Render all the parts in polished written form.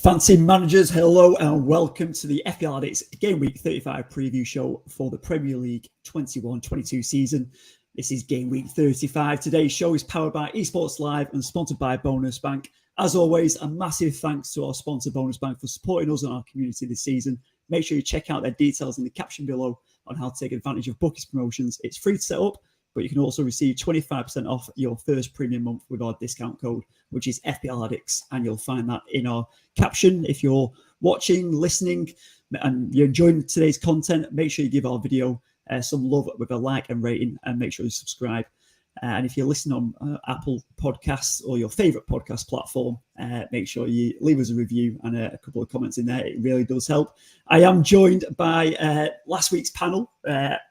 Fancy managers, hello and welcome to the FPL Addicts Game Week 35 preview show for the Premier League 21-22 season. This is Game Week 35. Today's show is powered by Esports Live and sponsored by Bonus Bank. As always, a massive thanks to our sponsor Bonus Bank for supporting us and our community this season. Make sure you check out their details in the caption below on how to take advantage of Bookies promotions. It's free to set up, but you can also receive 25% off your first premium month with our discount code, which is FPL Addicts, and you'll find that in our caption. If you're watching, listening, and you're enjoying today's content, make sure you give our video some love with a like and rating, and make sure you subscribe. And if you're listening on Apple Podcasts or your favourite podcast platform, make sure you leave us a review and a couple of comments in there. It really does help. I am joined by last week's panel,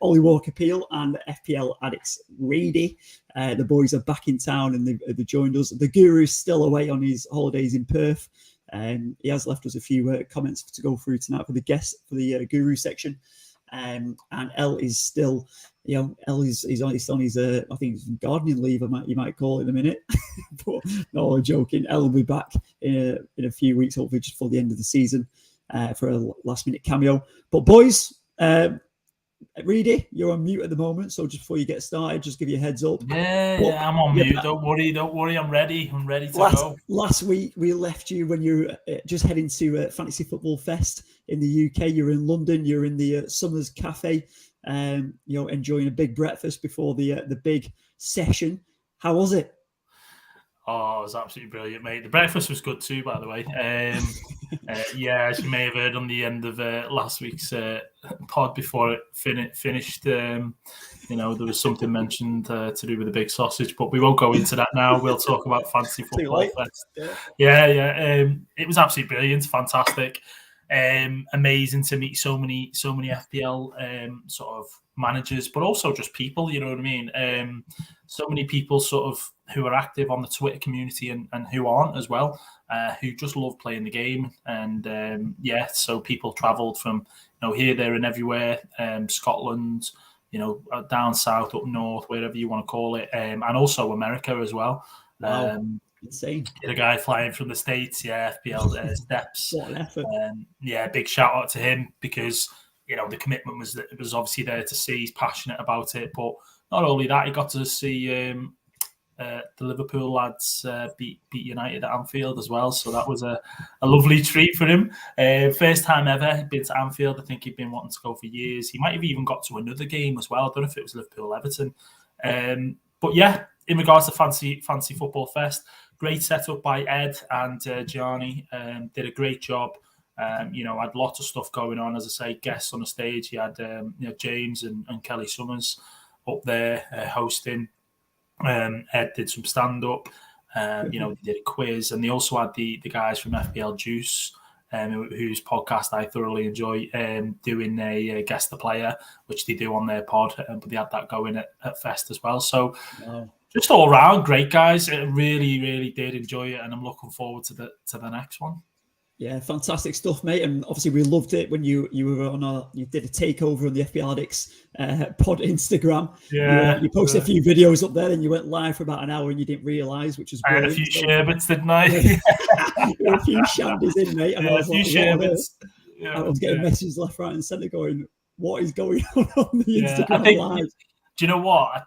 Ollie Walker-Peel and FPL Addicts Reedy. The boys are back in town and they've joined us. The Guru's still away on his holidays in Perth. He has left us a few comments to go through tonight for the guests for the Guru section. And El is still, El is on his I think it's gardening leave, you might call it in a minute. But no, I'm joking. El will be back in a few weeks, hopefully just for the end of the season for a last minute cameo. But boys, Reedy, you're on mute at the moment, so just before you get started, just give you a heads up. Yeah, I'm on mute. Don't worry. I'm ready. I'm ready to go. Last week we left you when you were just heading to Fantasy Football Fest in the UK. You're in London. You're in the Summers Cafe. Enjoying a big breakfast before the big session. How was it? Oh, it was absolutely brilliant, mate. The breakfast was good too, by the way. Yeah, as you may have heard on the end of last week's pod before it finished, there was something mentioned to do with the big sausage, but we won't go into that now. We'll talk about Fantasy Football Fest. Yeah. It was absolutely brilliant, fantastic. Amazing to meet so many FPL sort of managers, but also just people, you know what I mean? So many people sort of who are active on the Twitter community and who aren't as well, who just love playing the game. And so people travelled from here, there and everywhere, Scotland, down south, up north, wherever you want to call it, and also America as well. Wow. Insane. The guy flying from the States, FPL Steps. What an effort. Big shout out to him because the commitment was obviously there to see. He's passionate about it, but not only that, he got to see the Liverpool lads beat United at Anfield as well. So that was a lovely treat for him. First time ever been to Anfield. I think he'd been wanting to go for years. He might have even got to another game as well. I don't know if it was Liverpool Everton. But yeah, in regards to Fancy Football Fest, great setup by Ed and Gianni. Did a great job. Had lots of stuff going on. As I say, guests on the stage. He had James and Kelly Summers up there hosting. Ed did some stand-up. They did a quiz, and they also had the guys from FPL Juice, whose podcast I thoroughly enjoy, doing a guest the player, which they do on their pod, but they had that going at Fest as well. So just all around, great guys. I really, really did enjoy it, and I'm looking forward to the next one. Yeah, fantastic stuff, mate. And obviously, we loved it when you were on you did a takeover on the FPL Addicts pod Instagram. Yeah, you posted a few videos up there, and you went live for about an hour, and you didn't realise, which was brilliant. I had a few sherbets, didn't I? A few shandies in, mate. And I was like, sherbets. I was getting messages left, right, and centre going, "What is going on the Instagram live?" Do you know what? I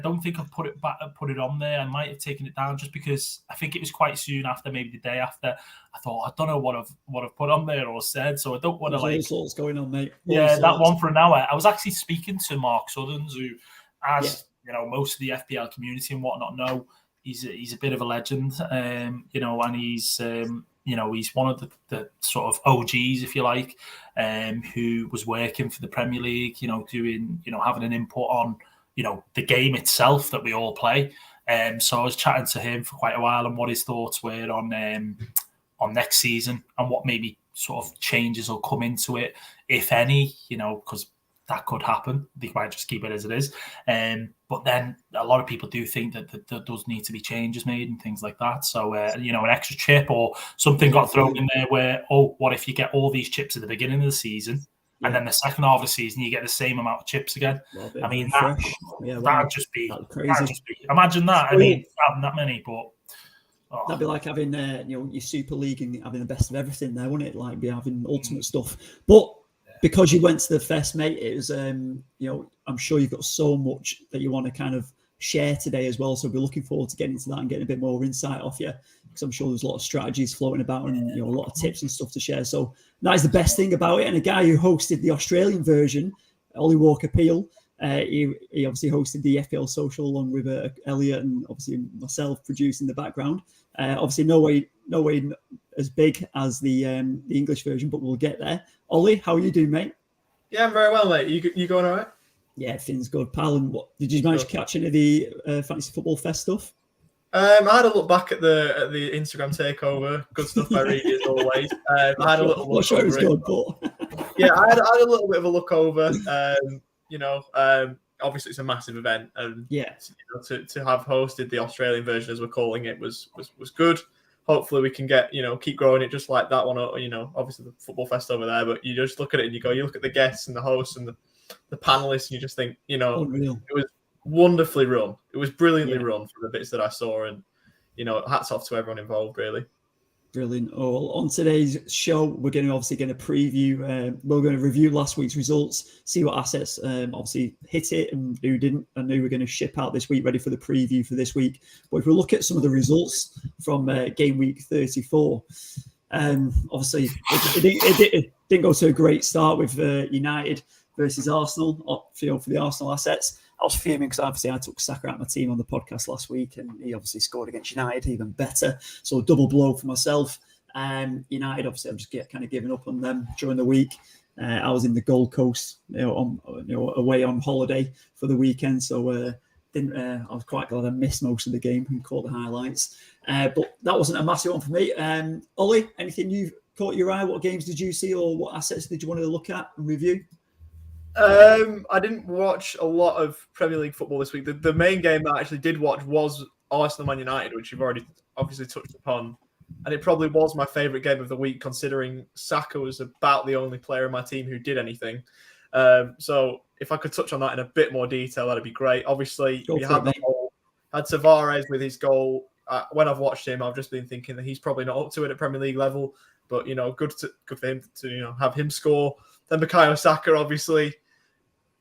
don't think I've put it on there. I might have taken it down just because I think it was quite soon after, maybe the day after. I thought, I don't know what I've put on there or said, so I don't want to all sorts going on, mate. That one for an hour. I was actually speaking to Mark Suddens, who, as most of the FPL community and whatnot know, he's a bit of a legend, and he's he's one of the sort of OGs, if you like, who was working for the Premier League, doing, having an input on, the game itself that we all play. So I was chatting to him for quite a while and what his thoughts were on next season and what maybe sort of changes will come into it, if any, because that could happen. They might just keep it as it is. But then a lot of people do think that there does need to be changes made and things like that. So, an extra chip or something got thrown in there where, what if you get all these chips at the beginning of the season and then the second half of the season you get the same amount of chips again? I mean, that'd just be crazy. Imagine that. I mean, having that many, but... That'd be like having, your Super League and having the best of everything there, wouldn't it? Like be having ultimate stuff. But because you went to the fest, mate, it was, I'm sure you've got so much that you want to kind of share today as well. So we're looking forward to getting into that and getting a bit more insight off you, because I'm sure there's a lot of strategies floating about and, a lot of tips and stuff to share. So that is the best thing about it. And a guy who hosted the Australian version, Ollie Walker-Peel, he obviously hosted the FPL Social along with Elliot and obviously myself producing the background. Obviously, no way as big as the English version, but we'll get there. Ollie, how are you doing, mate? Yeah, I'm very well, mate. You going all right? Yeah, things good, pal. And what did you manage to catch any of the Fantasy Football Fest stuff? I had a look back at the Instagram takeover. Good stuff by Reedy as always. I had a little look over it. But... yeah, I had a little bit of a look over. Obviously it's a massive event, and to have hosted the Australian version, as we're calling it, was good. Hopefully we can get keep growing it just like that one. Obviously the Football Fest over there, but you just look at it and you look at the guests and the hosts and the panelists, and you just think Unreal. It was wonderfully run. It was brilliantly run from the bits that I saw, and hats off to everyone involved, really. Brilliant. Oh, on today's show, we're going to preview. We're going to review last week's results, see what assets obviously hit it and who didn't, and who we're going to ship out this week, ready for the preview for this week. But if we look at some of the results from game week 34, obviously it didn't go to a great start with United versus Arsenal. For the Arsenal assets, I was fuming because obviously I took Saka out of my team on the podcast last week, and he obviously scored against United, even better. So a double blow for myself. United, obviously, I'm just kind of giving up on them during the week. I was in the Gold Coast, away on holiday for the weekend, so I was quite glad I missed most of the game and caught the highlights. But that wasn't a massive one for me. Ollie, anything you've caught your eye? What games did you see, or what assets did you want to look at and review? I didn't watch a lot of Premier League football this week. The main game that I actually did watch was Arsenal Man United, which you've already obviously touched upon. And it probably was my favourite game of the week, considering Saka was about the only player in my team who did anything. So if I could touch on that in a bit more detail, that'd be great. Obviously, you had had Tavares with his goal. When I've watched him, I've just been thinking that he's probably not up to it at Premier League level. But, good for him to have him score. Then Bukayo Saka, obviously,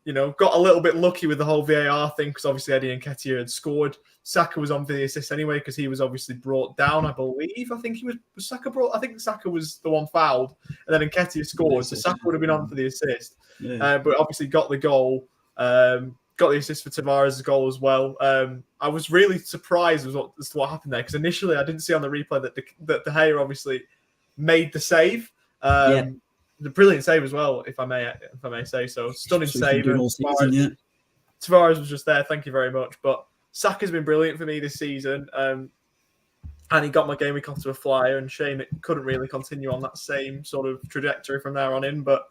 got a little bit lucky with the whole VAR thing, because obviously Eddie Nketiah had scored. Saka was on for the assist anyway, because he was obviously brought down, I believe. I think Saka brought. I think Saka was the one fouled, and then Nketiah scored, so Saka would have been on for the assist. Yeah. But obviously got the goal, got the assist for Tavares' goal as well. I was really surprised as to what happened there, because initially I didn't see on the replay that De Gea obviously made the save. The brilliant save as well, if I may say so. Stunning save. Tavares was just there. Thank you very much. But Saka's been brilliant for me this season, and he got my game week off to a flyer. And shame it couldn't really continue on that same sort of trajectory from there on in. But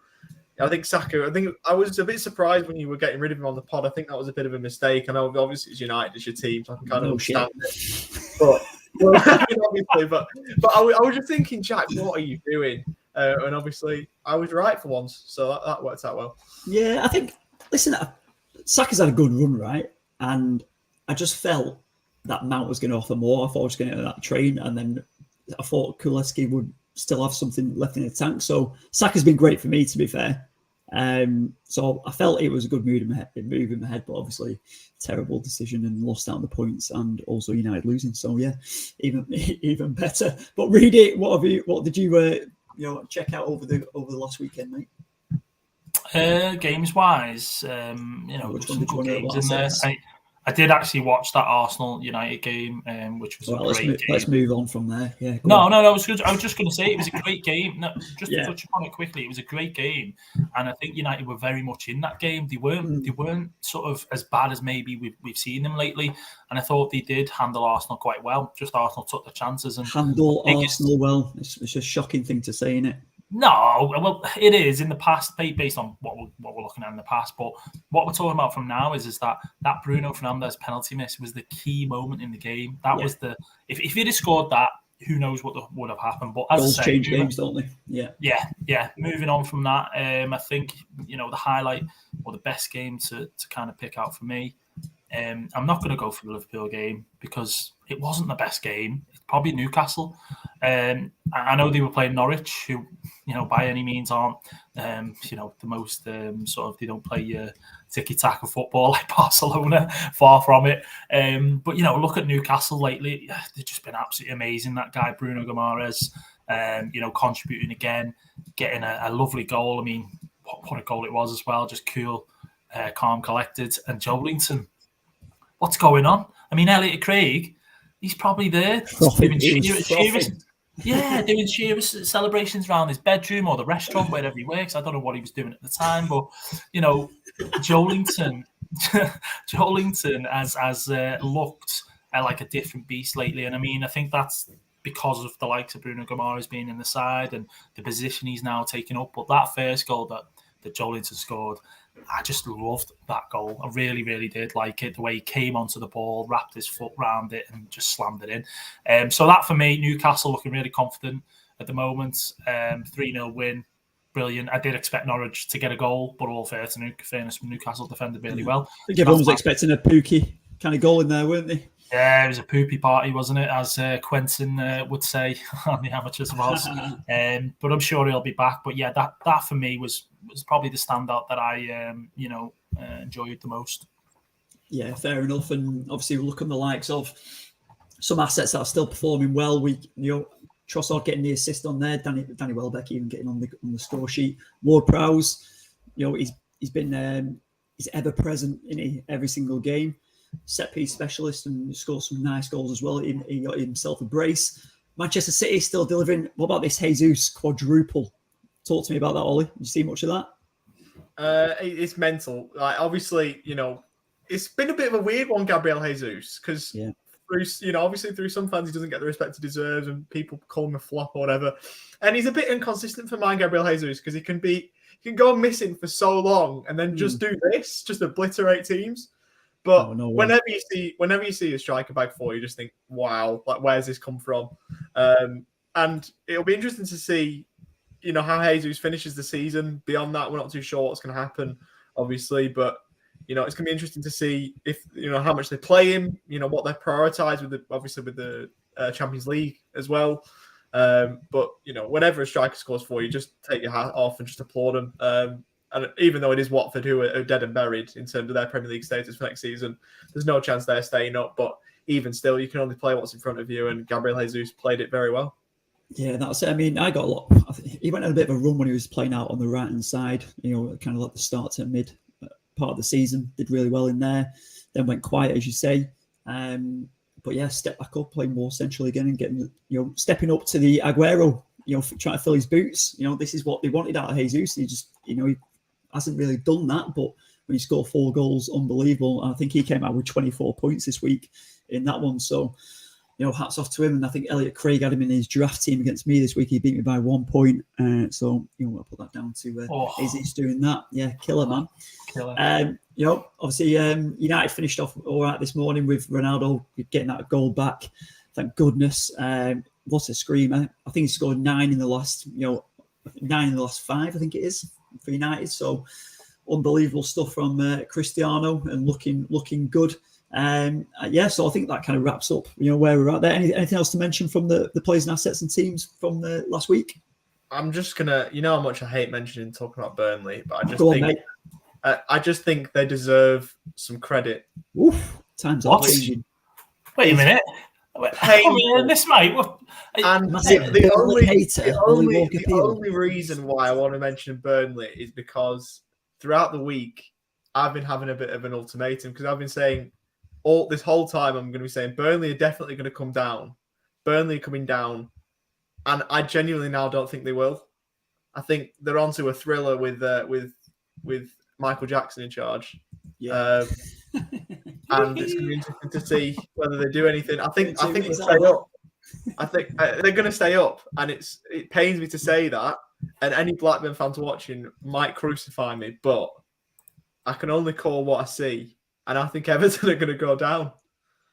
I think Saka. I was a bit surprised when you were getting rid of him on the pod. I think that was a bit of a mistake. I know obviously it's United, it's your team, so I can kind of understand it. But obviously, but I was just thinking, Jack, what are you doing? And obviously, I was right for once, so that worked out well. Yeah, I think, listen, Saka's had a good run, right? And I just felt that Mount was going to offer more. I thought I was going to get that train, and then I thought Kuleski would still have something left in the tank. So Saka's been great for me, to be fair. So I felt it was a good move in my head, but obviously terrible decision and lost out on the points, and also United losing. So yeah, even better. But read it. What did you check out over the last weekend, mate? Games wise, there's some good games in there. I did actually watch that Arsenal United game, which was a great game. Let's move on from there. Yeah. No. I was just going to say it was a great game. No, just to touch upon it quickly, it was a great game, and I think United were very much in that game. They weren't sort of as bad as maybe we've seen them lately, and I thought they did handle Arsenal quite well. Just Arsenal took the chances and handle Arsenal well. It's a shocking thing to say, isn't it? No, well, it is in the past, based on what we're looking at in the past. But what we're talking about from now is that Bruno Fernandes penalty miss was the key moment in the game. That was if he'd have scored that, who knows what would have happened. But as goals I say, change games, don't they? Yeah. Moving on from that, I think the highlight or the best game to kind of pick out for me. I'm not going to go for the Liverpool game because it wasn't the best game. It's probably Newcastle. I know they were playing Norwich, who, by any means aren't, the most sort of, they don't play tiki-taka football like Barcelona, far from it. But, look at Newcastle lately. They've just been absolutely amazing. That guy, Bruno Guimaraes, contributing again, getting a lovely goal. I mean, what a goal it was as well. Just cool, calm, collected. And Joelinton, what's going on? I mean, Elliot Craig, he's probably there doing cheers celebrations around his bedroom or the restaurant, wherever he works. I don't know what he was doing at the time, but Joelinton has looked like a different beast lately. And I mean, I think that's because of the likes of Bruno Guimaraes being in the side and the position he's now taking up. But that first goal that Joelinton scored, I just loved that goal. I really, really did like it. The way he came onto the ball, wrapped his foot around it and just slammed it in. So that for me, Newcastle looking really confident at the moment. 3-0 win. Brilliant. I did expect Norwich to get a goal, but all fairness, Newcastle defended really well. I think everyone was expecting a Pookie kind of goal in there, weren't they? Yeah, it was a poopy party, wasn't it? As Quentin would say on the Amateurs was. But I'm sure he'll be back. But yeah, that for me was probably the standout that I enjoyed the most. Yeah, fair enough. And obviously, we look at the likes of some assets that are still performing well. Trossard getting the assist on there. Danny Welbeck even getting on the score sheet. Ward-Prowse, he's been he's ever present in every single game. Set piece specialist and scored some nice goals as well. He got himself a brace. Manchester City still delivering. What about this Jesus quadruple? Talk to me about that, Ollie. Did you see much of that? It's mental. Like, obviously, it's been a bit of a weird one, Gabriel Jesus, because obviously through some fans he doesn't get the respect he deserves, and people call him a flop or whatever. And he's a bit inconsistent for mine, Gabriel Jesus, because he can go missing for so long and then just do this, just obliterate teams. But whenever you see a striker back four, you just think, wow, like, where's this come from? And it'll be interesting to see, how Jesus finishes the season. Beyond that, we're not too sure what's going to happen, obviously. But, it's going to be interesting to see if, how much they play him, what they prioritise with the Champions League as well. But, whenever a striker scores for you, just take your hat off and just applaud him. And even though it is Watford who are dead and buried in terms of their Premier League status for next season, there's no chance they're staying up. But even still, you can only play what's in front of you, and Gabriel Jesus played it very well. Yeah, that's it. I mean, I got a lot. He went on a bit of a run when he was playing out on the right-hand side, kind of like the start to mid part of the season. Did really well in there. Then went quiet, as you say. But yeah, step back up, playing more centrally again and getting, stepping up to the Aguero, trying to fill his boots. This is what they wanted out of Jesus. He just, he hasn't really done that, but when he scored 4 goals, unbelievable. I think he came out with 24 points this week in that one. So, hats off to him. And I think Elliot Craig had him in his draft team against me this week. He beat me by 1 point. So, I'll put that down to Izzy's doing that. Yeah, killer, man. Killer. Obviously, United finished off all right this morning with Ronaldo getting that goal back. Thank goodness. What a screamer. I think he scored 9 in the last, 9 in the last 5, I think it is, for United. So unbelievable stuff from Cristiano and looking good. So I think that kind of wraps up, where we're at there. Anything else to mention from the players and assets and teams from the last week? I'm just gonna, how much I hate talking about Burnley, but I just think they deserve some credit. Oof, time's up. Wait a minute. This mate. And the only reason why I want to mention Burnley is because throughout the week I've been having a bit of an ultimatum, because I've been saying all this whole time I'm going to be saying Burnley are definitely going to come down. Burnley are coming down, and I genuinely now don't think they will. I think they're onto a thriller with Michael Jackson in charge. Yeah. And it's going to be interesting to see whether they do anything. I think they'll stay up. I think they're going to stay up, and it pains me to say that. And any Blackburn fans watching might crucify me, but I can only call what I see, and I think Everton are going to go down.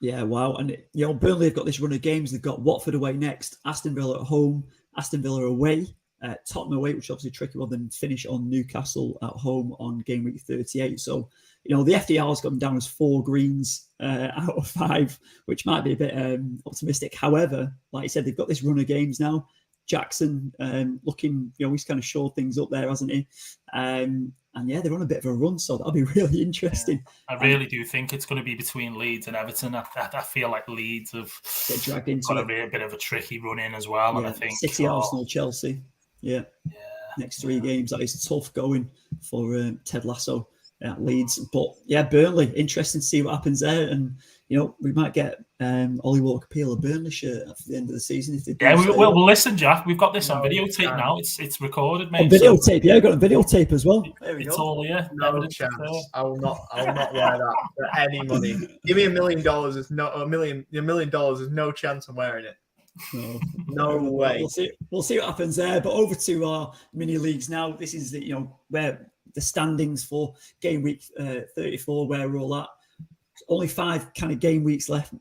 Yeah, wow. And, Burnley have got this run of games. They've got Watford away next, Aston Villa at home, Aston Villa away, Tottenham away, which is obviously a tricky one, then finish on Newcastle at home on game week 38. So, the FDR's got them down as 4 greens out of 5, which might be a bit optimistic. However, like I said, they've got this run of games now. Jackson looking, he's kind of shored things up there, hasn't he? And yeah, they're on a bit of a run, so that'll be really interesting. Yeah, I really do think it's going to be between Leeds and Everton. I feel like Leeds have dragged into got a bit of a tricky run in as well. Yeah, and I think City, Arsenal, Chelsea. Yeah. Next 3 games, that is tough going for Ted Lasso at Leeds. But yeah, Burnley, interesting to see what happens there. And, we might get Ollie Walker-Peel a Burnley shirt at the end of the season if they do. Yeah, well, listen, Jack, we've got this on videotape now. It's recorded, mate. On videotape, yeah, I've got a videotape as well. It's all here. No chance. I will not wear that for any money. Give me $1 million. $1 million is no chance I'm wearing it. No way. We'll see what happens there. But over to our mini leagues now. This is where the standings for game week 34, where we're all at. Only 5 kind of game weeks left,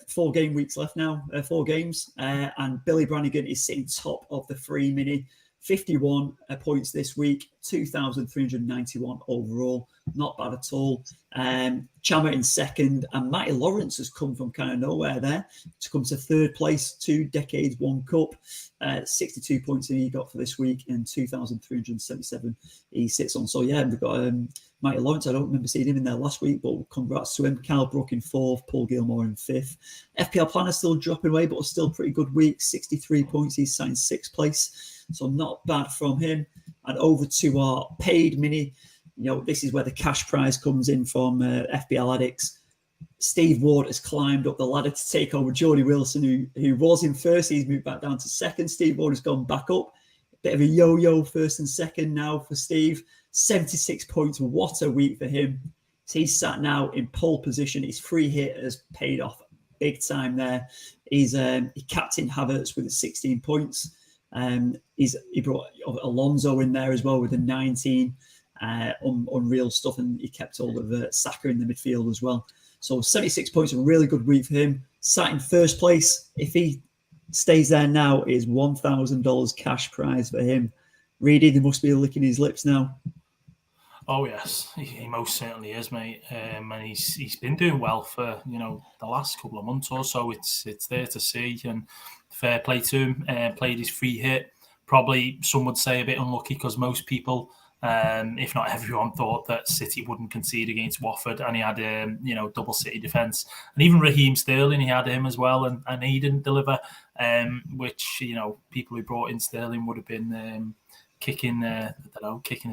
4 game weeks left now, 4 games. And Billy Brannigan is sitting top of the free mini, 51 points this week, 2,391 overall. Not bad at all. Chama in second, and Matty Lawrence has come from kind of nowhere there to come to 3rd place, 2 decades, 1 cup. 62 points he got for this week, and 2,377 he sits on. So yeah, we've got Matty Lawrence. I don't remember seeing him in there last week, but congrats to him. Cal Brook in 4th, Paul Gilmore in 5th. FPL Planner still dropping away, but still pretty good week. 63 points. He's signed 6th place, so not bad from him. And over to our paid mini. This is where the cash prize comes in from FPL Addicts. Steve Ward has climbed up the ladder to take over Jordy Wilson, who was in 1st. He's moved back down to 2nd. Steve Ward has gone back up. Bit of a yo-yo 1st and 2nd now for Steve. 76 points. What a week for him. So he's sat now in pole position. His free hit has paid off big time there. He captained Havertz with 16 points. He brought Alonso in there as well with a 19. Unreal stuff, and he kept hold of Saka in the midfield as well. So 76 points, a really good week for him. Sat in 1st place. If he stays there now, it is $1,000 cash prize for him. Reedy, they must be licking his lips now. Oh yes, he most certainly is, mate. And he's been doing well for the last couple of months or so. It's there to see, and fair play to him. Played his free hit. Probably some would say a bit unlucky because most people, if not everyone, thought that City wouldn't concede against Watford, and he had double City defence, and even Raheem Sterling, he had him as well, and he didn't deliver, which people who brought in Sterling would have been kicking the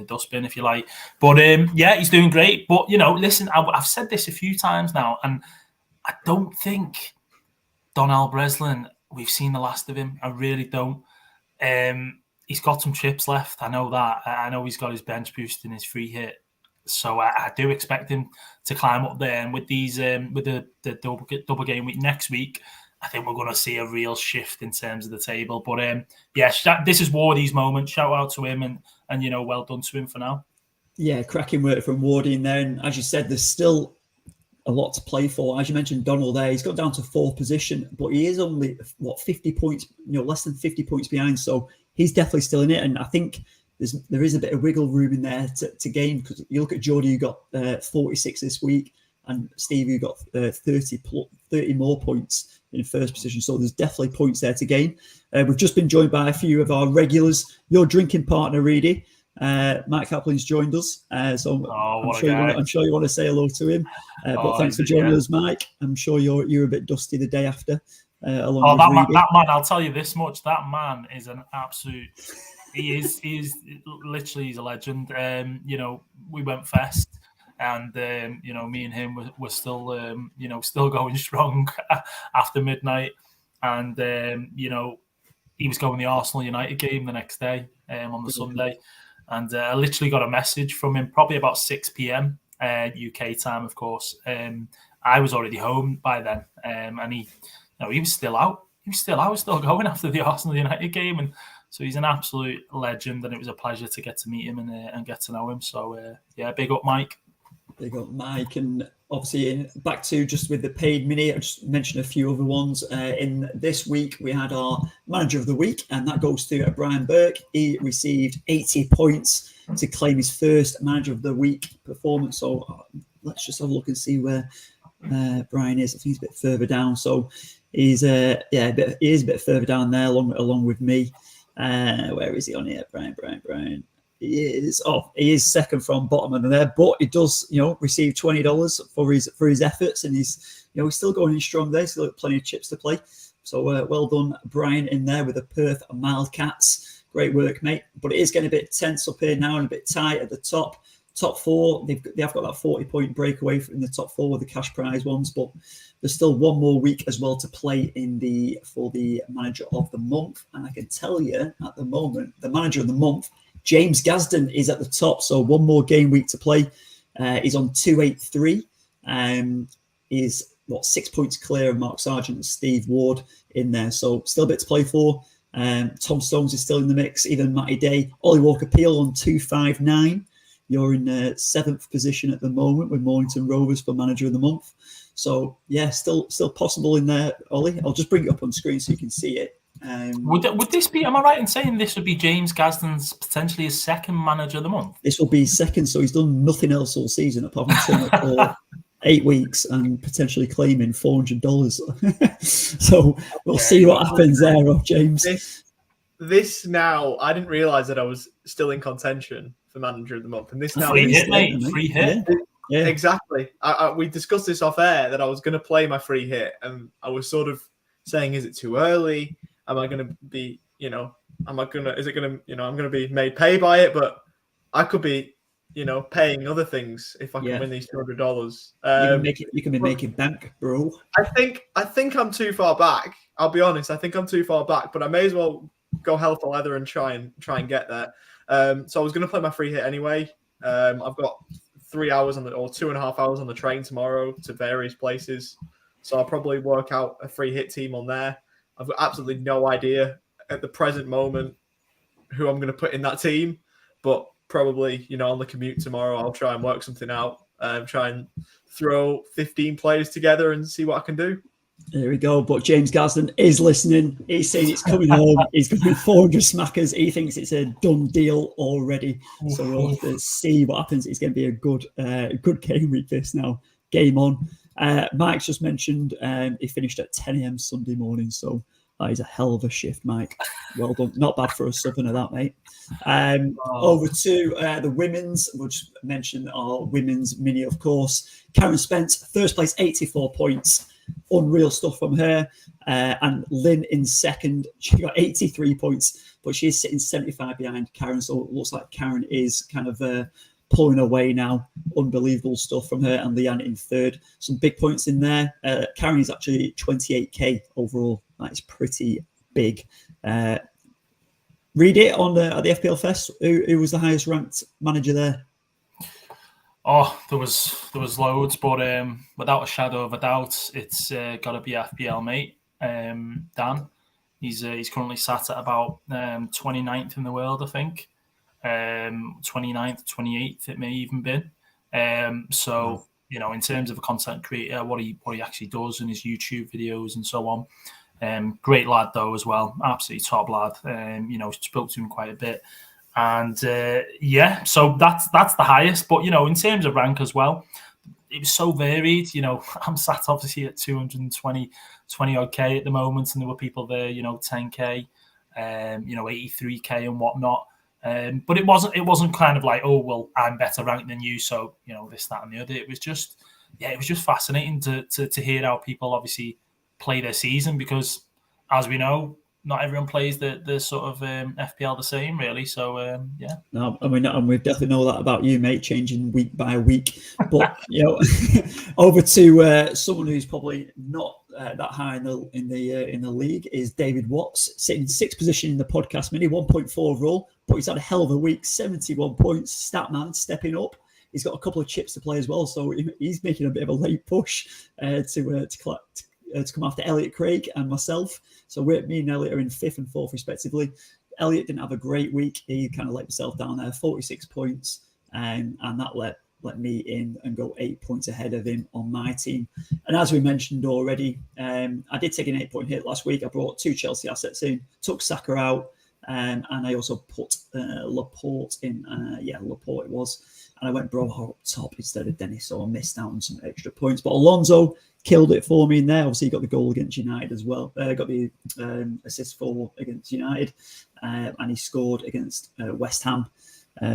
dustbin, if you like. But yeah, he's doing great. But listen, I've said this a few times now, and I don't think Donald Breslin, we've seen the last of him. I really don't. He's got some chips left. I know that. I know he's got his bench boost in his free hit. So I do expect him to climb up there. And with these, with the double game week next week, I think we're going to see a real shift in terms of the table. But yeah, this is Wardy's moment. Shout out to him, and well done to him for now. Yeah, cracking work from Wardy in there. And as you said, there's still a lot to play for. As you mentioned, Donald there, he's got down to 4th position, but he is only 50 points, less than 50 points behind. So he's definitely still in it, and I think there is a bit of wiggle room in there to gain, because you look at Jordy, who got 46 this week, and Steve, who got 30 more points in 1st position. So there's definitely points there to gain. We've just been joined by a few of our regulars. Your drinking partner, Reedy, Mike Kaplan's joined us. So I'm sure you want to say hello to him. But thanks for joining us, Mike. I'm sure you're a bit dusty the day after. That man, I'll tell you this much, that man is an absolute, he is literally, he's a legend. We went fest, and me and him were still still going strong after midnight, and he was going to the Arsenal United game the next day on the Sunday, and I literally got a message from him probably about 6 p.m. UK time, of course. I was already home by then, and he was still out. He was still going after the Arsenal United game, and so he's an absolute legend, and it was a pleasure to get to meet him and get to know him. So big up, Mike. Big up, Mike. And obviously, back to just with the paid mini, I just mentioned a few other ones. In this week, we had our Manager of the Week, and that goes to Brian Burke. He received 80 points to claim his first Manager of the Week performance. So let's just have a look and see where Brian is. I think he's a bit further down. So he's he is a bit further down there, along with me. Where is he on here? Brian. He is second from bottom under there, but he does, receive $20 for his efforts, and he's still going in strong there. Still got plenty of chips to play. So well done, Brian, in there with the Perth Wildcats. Great work, mate. But it is getting a bit tense up here now and a bit tight at the top. Top four, they have got that 40-point breakaway from the top four with the cash prize ones, but there's still one more week as well to play for the Manager of the Month. And I can tell you at the moment, the Manager of the Month, James Gasden, is at the top. So one more game week to play. He's on 283. Is 6 points clear of Mark Sargent and Steve Ward in there. So still a bit to play for. Tom Stones is still in the mix. Even Matty Day, Ollie Walker-Peel on 259. You're in 7th position at the moment with Mornington Rovers for Manager of the Month. So yeah, still possible in there, Ollie. I'll just bring it up on screen so you can see it. Would this be? Am I right in saying this would be James Gasden's potentially his second Manager of the Month? This will be his second, so he's done nothing else all season apart from turn up for 8 weeks and potentially claiming $400. So we'll see what happens there, James. This now, I didn't realise that I was still in contention for Manager of the Month, and this now free hit, mate. Free hit. Yeah. Exactly. We discussed this off air that I was going to play my free hit, and I was sort of saying, is it too early? Am I going to be, is it going to, I'm going to be made pay by it, but I could be, paying other things if I can win these $200. You can be making bank, bro. I think I'm too far back. I'll be honest. I think I'm too far back, but I may as well go hell for leather and try and get there. So I was going to play my free hit anyway. I've got 3 hours or 2.5 hours on the train tomorrow to various places. So I'll probably work out a free hit team on there. I've got absolutely no idea at the present moment who I'm going to put in that team, but probably, on the commute tomorrow, I'll try and work something out, try and throw 15 players together and see what I can do. There we go. But James Gasden is listening. He's saying it's coming home. He's going to be 400 smackers. He thinks it's a done deal already. So we'll have to see what happens. It's going to be a good game week this now. Game on. Mike's just mentioned he finished at 10 a.m. Sunday morning. So that is a hell of a shift, Mike. Well done. Not bad for a southerner, that, mate. Over to the women's. We'll just mention our women's mini, of course. Karen Spence, first place, 84 points. Unreal stuff from her. And Lynn in second. She got 83 points, but she is sitting 75 behind Karen. So it looks like Karen is kind of pulling away now. Unbelievable stuff from her. And Leanne in third. Some big points in there. Karen is actually 28k overall. That is pretty big. Read it on at the FPL Fest. Who was the highest ranked manager there? Oh, there was loads, but without a shadow of a doubt, it's got to be FPL mate, Dan. He's currently sat at about 29th in the world, I think. 29th, 28th, it may even been. So in terms of a content creator, what he actually does in his YouTube videos and so on. Great lad though as well, absolutely top lad. Spoke to him quite a bit. And so that's the highest. But in terms of rank as well, it was so varied. I'm sat obviously at 220 odd K at the moment, and there were people there, 10K, 83K and whatnot. But it wasn't kind of like, oh well, I'm better ranked than you, so this, that, and the other. It was just fascinating to hear how people obviously play their season, because as we know, not everyone plays the sort of FPL the same, really. So yeah. No, and we definitely know that about you, mate, changing week by week. But over to someone who's probably not that high in the league is David Watts, sitting 6th position in the podcast mini, 1.4 overall, but he's had a hell of a week, 71 points. Statman stepping up. He's got a couple of chips to play as well, so he's making a bit of a late push to come after Elliot Craig and myself. So me and Elliot are in 5th and 4th respectively. Elliot didn't have a great week. He kind of let himself down there, 46 points, and that let me in and go 8 points ahead of him on my team. And as we mentioned already, I did take an 8-point hit last week. I brought 2 Chelsea assets in, took Saka out, and I also put Laporte in. Laporte it was. And I went Broha up top instead of Dennis, so I missed out on some extra points. But Alonso killed it for me in there. Obviously, he got the goal against United as well. Got the assist against United, and he scored against West Ham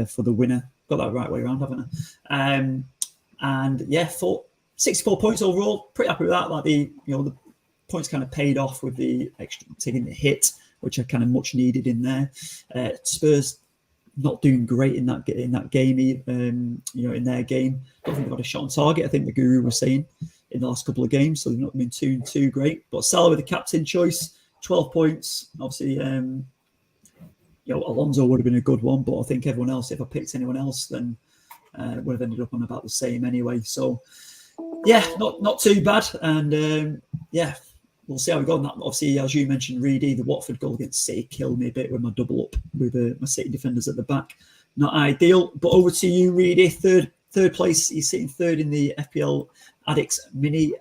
for the winner. Got that right way around, haven't I? And yeah, 64 points overall. Pretty happy with that. Like the points kind of paid off with the extra taking the hit, which I kind of much needed in there. Spurs not doing great in that game, in their game. I don't think they've got a shot on target. I think the guru was saying in the last couple of games, so they've not been too great. But Salah with the captain choice, 12 points. Obviously, Alonso would have been a good one, but I think everyone else, if I picked anyone else, then would have ended up on about the same anyway. So yeah, not too bad. And we'll see how we go on that. Obviously, as you mentioned, Reedy, the Watford goal against City killed me a bit with my double up with my City defenders at the back. Not ideal. But over to you, Reedy. Third place. He's sitting 3rd in the FPL Addicts Mini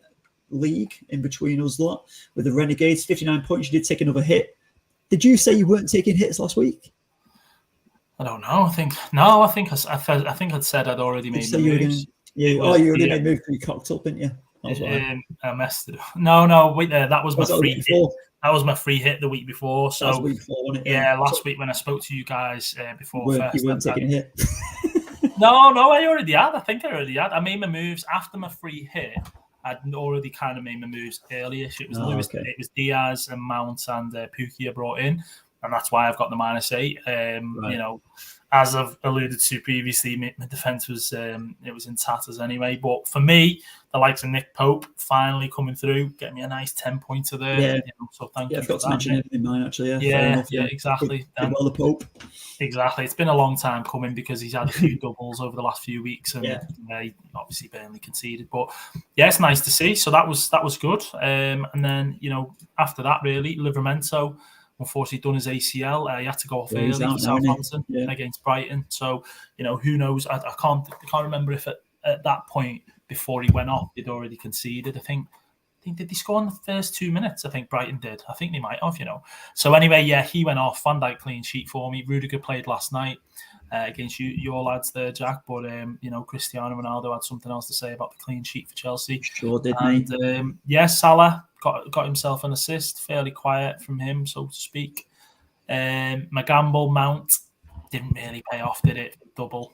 League in between us lot with the Renegades. 59 points. You did take another hit. Did you say you weren't taking hits last week? I don't know. I think I'd said I'd already made the moves. You already made moves. You cocked up, didn't you? I messed it up. No, wait there. That was my free hit. That was my free hit the week before. So that was week 4, wasn't it? Yeah, last week when I spoke to you guys before you weren't taking a hit. No, I already had. I think I already had. I made my moves after my free hit. I'd already kind of made my moves earlier. It was it was Diaz and Mount and Pookie I brought in, and that's why I've got the -8. Right. As I've alluded to previously, my defence was it was in tatters anyway. But for me, the likes of Nick Pope finally coming through, getting me a nice 10-pointer there. Yeah. So thank you. I forgot to mention it in mine actually. Yeah, exactly. Well, the Pope. Exactly. It's been a long time coming because he's had a few doubles over the last few weeks, and he obviously barely conceded. But yeah, it's nice to see. So that was good. And then after that, really, Livramento unfortunately done his ACL. He had to go off early for Southampton against Brighton. So who knows? I can't remember if at that point before he went off he'd already conceded. I think did he score in the first 2 minutes? I think Brighton did. I think they might have. So anyway, he went off. Van Dijk clean sheet for me. Rudiger played last night against your lads there, Jack. But Cristiano Ronaldo had something else to say about the clean sheet for Chelsea. Sure did, and, mate. Salah got himself an assist, fairly quiet from him, so to speak. My gamble Mount didn't really pay off, did it? Double.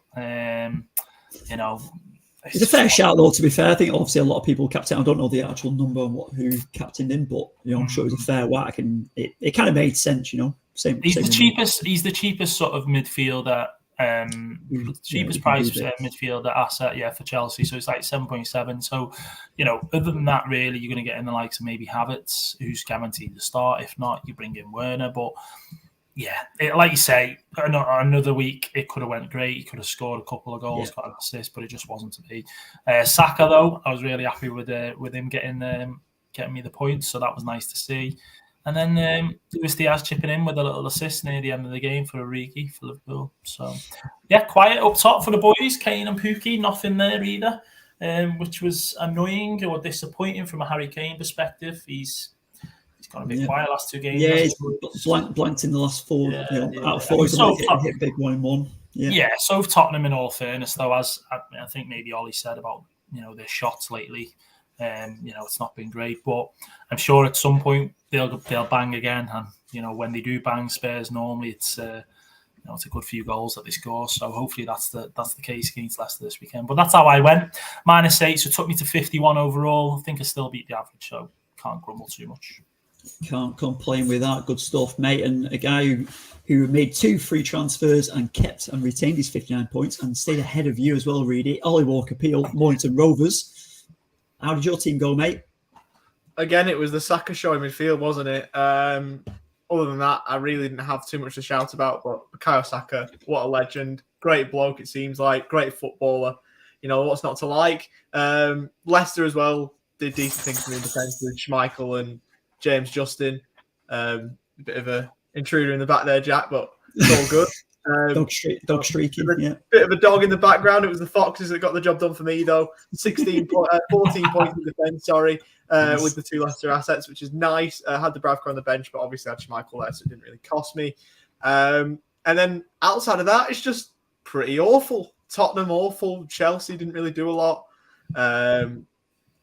It's a fair shout, though, to be fair. I think obviously a lot of people captain. I don't know the actual number on who captained him, but I'm sure it was a fair whack, and it kind of made sense. He's the cheapest. He's the cheapest sort of midfielder. Cheapest price midfielder asset, for Chelsea. So it's like 7.7. So, other than that, really, you're going to get in the likes of maybe Havertz, who's guaranteed to start. If not, you bring in Werner. But like you say, another week it could have went great. He could have scored a couple of goals, got an assist, but it just wasn't to be. Saka, though, I was really happy with him getting me the points, so that was nice to see. And then Luis Diaz chipping in with a little assist near the end of the game for Origi for Liverpool. So, quiet up top for the boys. Kane and Pookie, nothing there either, which was annoying or disappointing from a Harry Kane perspective. He's gone a bit quiet last 2 games. Yeah, he's blanked in the last 4. Out of 4, he's hit big one in one. Yeah, so have Tottenham, in all fairness, though, as I think maybe Ollie said about their shots lately. It's not been great, but I'm sure at some point they'll bang again. And when they do bang, Spurs normally it's it's a good few goals that they score. So hopefully that's the case against Leicester this weekend. But that's how I went. -8, so it took me to 51 overall. I think I still beat the average, so can't grumble too much. Can't complain with that. Good stuff, mate. And a guy who made 2 free transfers and kept and retained his 59 points and stayed ahead of you as well, Reedy. Ollie Walker-Peel, Mornington Rovers. How did your team go, mate? Again, it was the Saka show in midfield, wasn't it? Other than that, I really didn't have too much to shout about. But Bukayo Saka, what a legend. Great bloke, it seems like. Great footballer. You know, what's not to like? Leicester as well did decent things in defence with Schmeichel and James Justin. A bit of a intruder in the back there, Jack, but it's all good. Dog streaking, yeah. Bit of a dog in the background. It was the Foxes that got the job done for me, though. 14 points in defence, with the 2 Leicester assets, which is nice. Had the Bravka on the bench, but obviously I had Schmeichel there, so it didn't really cost me. And then outside of that, it's just pretty awful. Tottenham awful. Chelsea didn't really do a lot.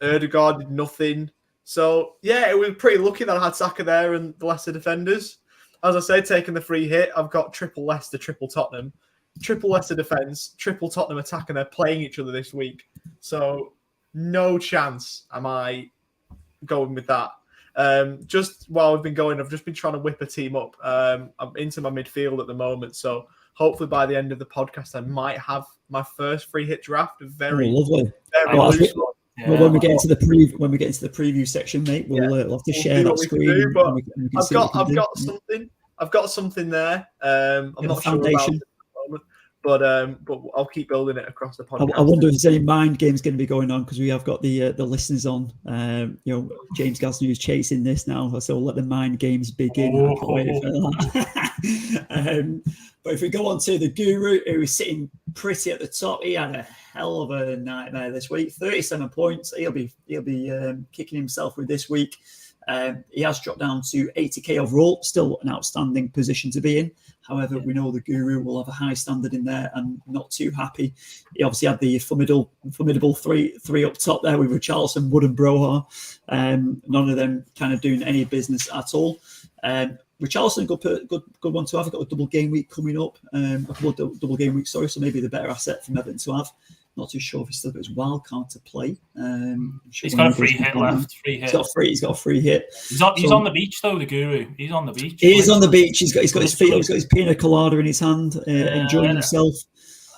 Ødegaard did nothing. So, yeah, it was pretty lucky that I had Saka there and the Leicester defenders. As I say, taking the free hit, I've got triple Leicester, triple Tottenham. Triple Leicester defence, triple Tottenham attack, and they're playing each other this week. So, no chance am I going with that. Just while I've been going, I've just been trying to whip a team up. I'm into my midfield at the moment, so hopefully by the end of the podcast, I might have my first free hit draft. Lovely. Very loose one. Yeah, well, when we get into the preview section, mate, we'll have to share that screen. I've got something there. I'm not sure about it at the moment, but I'll keep building it across the podcast. I wonder if there's any mind games going to be going on, because we have got the listeners on. James Gaston is chasing this now, so we'll let the mind games begin. But if we go on to the Guru, who is sitting pretty at the top, he had a hell of a nightmare this week. 37 points. He'll be kicking himself with this week. He has dropped down to 80k overall. Still an outstanding position to be in. However, we know the Guru will have a high standard in there and not too happy. He obviously had the formidable three up top there with Richarlison, Wood and Broha. None of them kind of doing any business at all. Richarlison, good one to have. I've got a double game week coming up. Double game week, sorry. So maybe the better asset from Everton to have. Not too sure if he's still got his wild card to play. He's got a free hit left. He's got a free hit. He's on the beach though. The Guru. He's on the beach. He is on the beach. He's got his feet. He's got his pina colada in his hand, enjoying himself.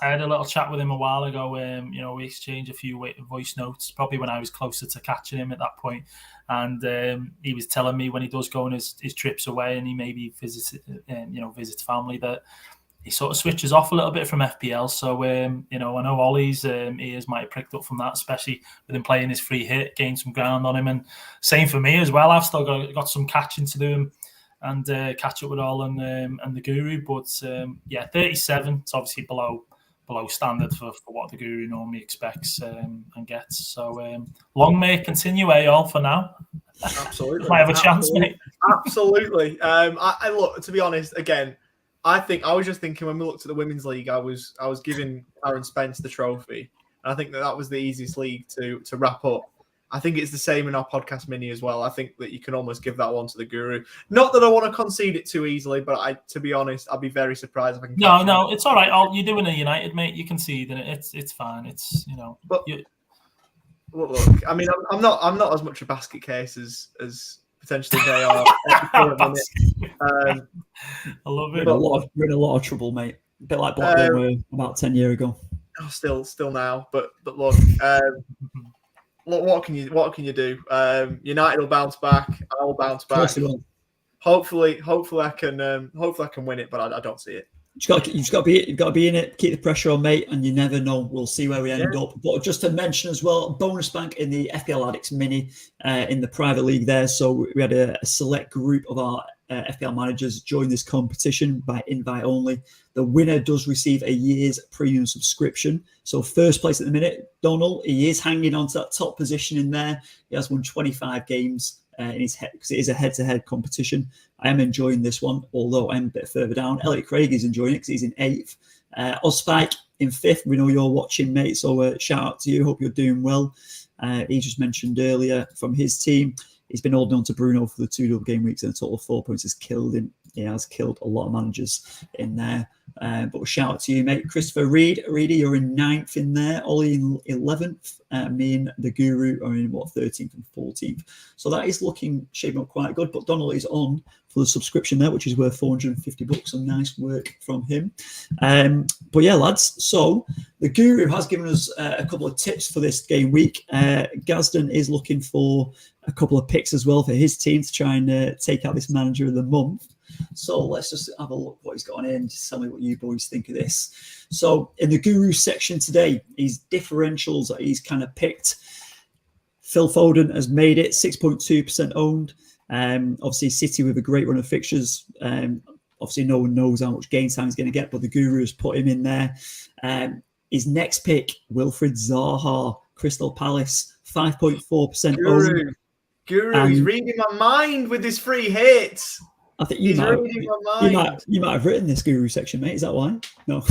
I had a little chat with him a while ago. We exchanged a few voice notes, probably when I was closer to catching him at that point. And he was telling me when he does go on his trips away and he maybe visits family, that he sort of switches off a little bit from FPL. So, I know Ollie's ears might have pricked up from that, especially with him playing his free hit, gained some ground on him. And same for me as well. I've still got some catching to do and catch up with all and the Guru. But 37, it's obviously below standard for what the Guru normally expects and gets. So long may it continue, all for now. Absolutely. Might have a chance, mate. Absolutely. I look, to be honest, again, I was just thinking when we looked at the Women's League, I was giving Aaron Spence the trophy. And I think that was the easiest league to wrap up. I think it's the same in our podcast mini as well. I think that you can almost give that one to the Guru. Not that I want to concede it too easily, but to be honest, I'd be very surprised if I can. No, it's all right. You're doing a United, mate. You concede it. It's fine. It's But look, I mean, I'm not as much a basket case as potentially they are. I love it. We're in a lot of trouble, mate. A bit like Blackburn were about 10 years ago. Still now, but look. What can you do? United will bounce back. I'll bounce back. Hopefully I can win it, but I don't see it. You've got to be in it. Keep the pressure on, mate, and you never know. We'll see where we end up. But just to mention as well, bonus bank in the FPL Addicts Mini in the private league there. So we had a select group of our FPL managers join this competition by invite only. The winner does receive a year's premium subscription. So first place at the minute, Donald, he is hanging on to that top position in there. He has won 25 games in his head because it is a head-to-head competition. I am enjoying this one, although I'm a bit further down. Elliot Craig is enjoying it because he's in 8th. Ozspike in 5th. We know you're watching, mate, so shout out to you. Hope you're doing well. He just mentioned earlier from his team, he's been holding on to Bruno for the 2 double game weeks and a total of 4 points has killed him. he has killed a lot of managers in there. But a shout out to you, mate. Christopher Reed. Reedy, you're in 9th in there. Ollie in 11th. Me and the Guru are in 13th and 14th. So that is shaping up quite good. But Donald is on for the subscription there, which is worth $450. So nice work from him. But yeah, lads. So the Guru has given us a couple of tips for this game week. Gazden is looking for a couple of picks as well for his team to try and take out this manager of the month. So let's just have a look what he's got on in. Just tell me what you boys think of this. So in the Guru section today, his differentials that he's kind of picked. Phil Foden has made it 6.2% owned. Obviously, City with a great run of fixtures. Obviously, no one knows how much game time he's going to get, but the Guru has put him in there. His next pick, Wilfried Zaha, Crystal Palace, 5.4% owned. Guru, he's reading my mind with his free hits. I think you might have written this Guru section, mate. Is that why? No.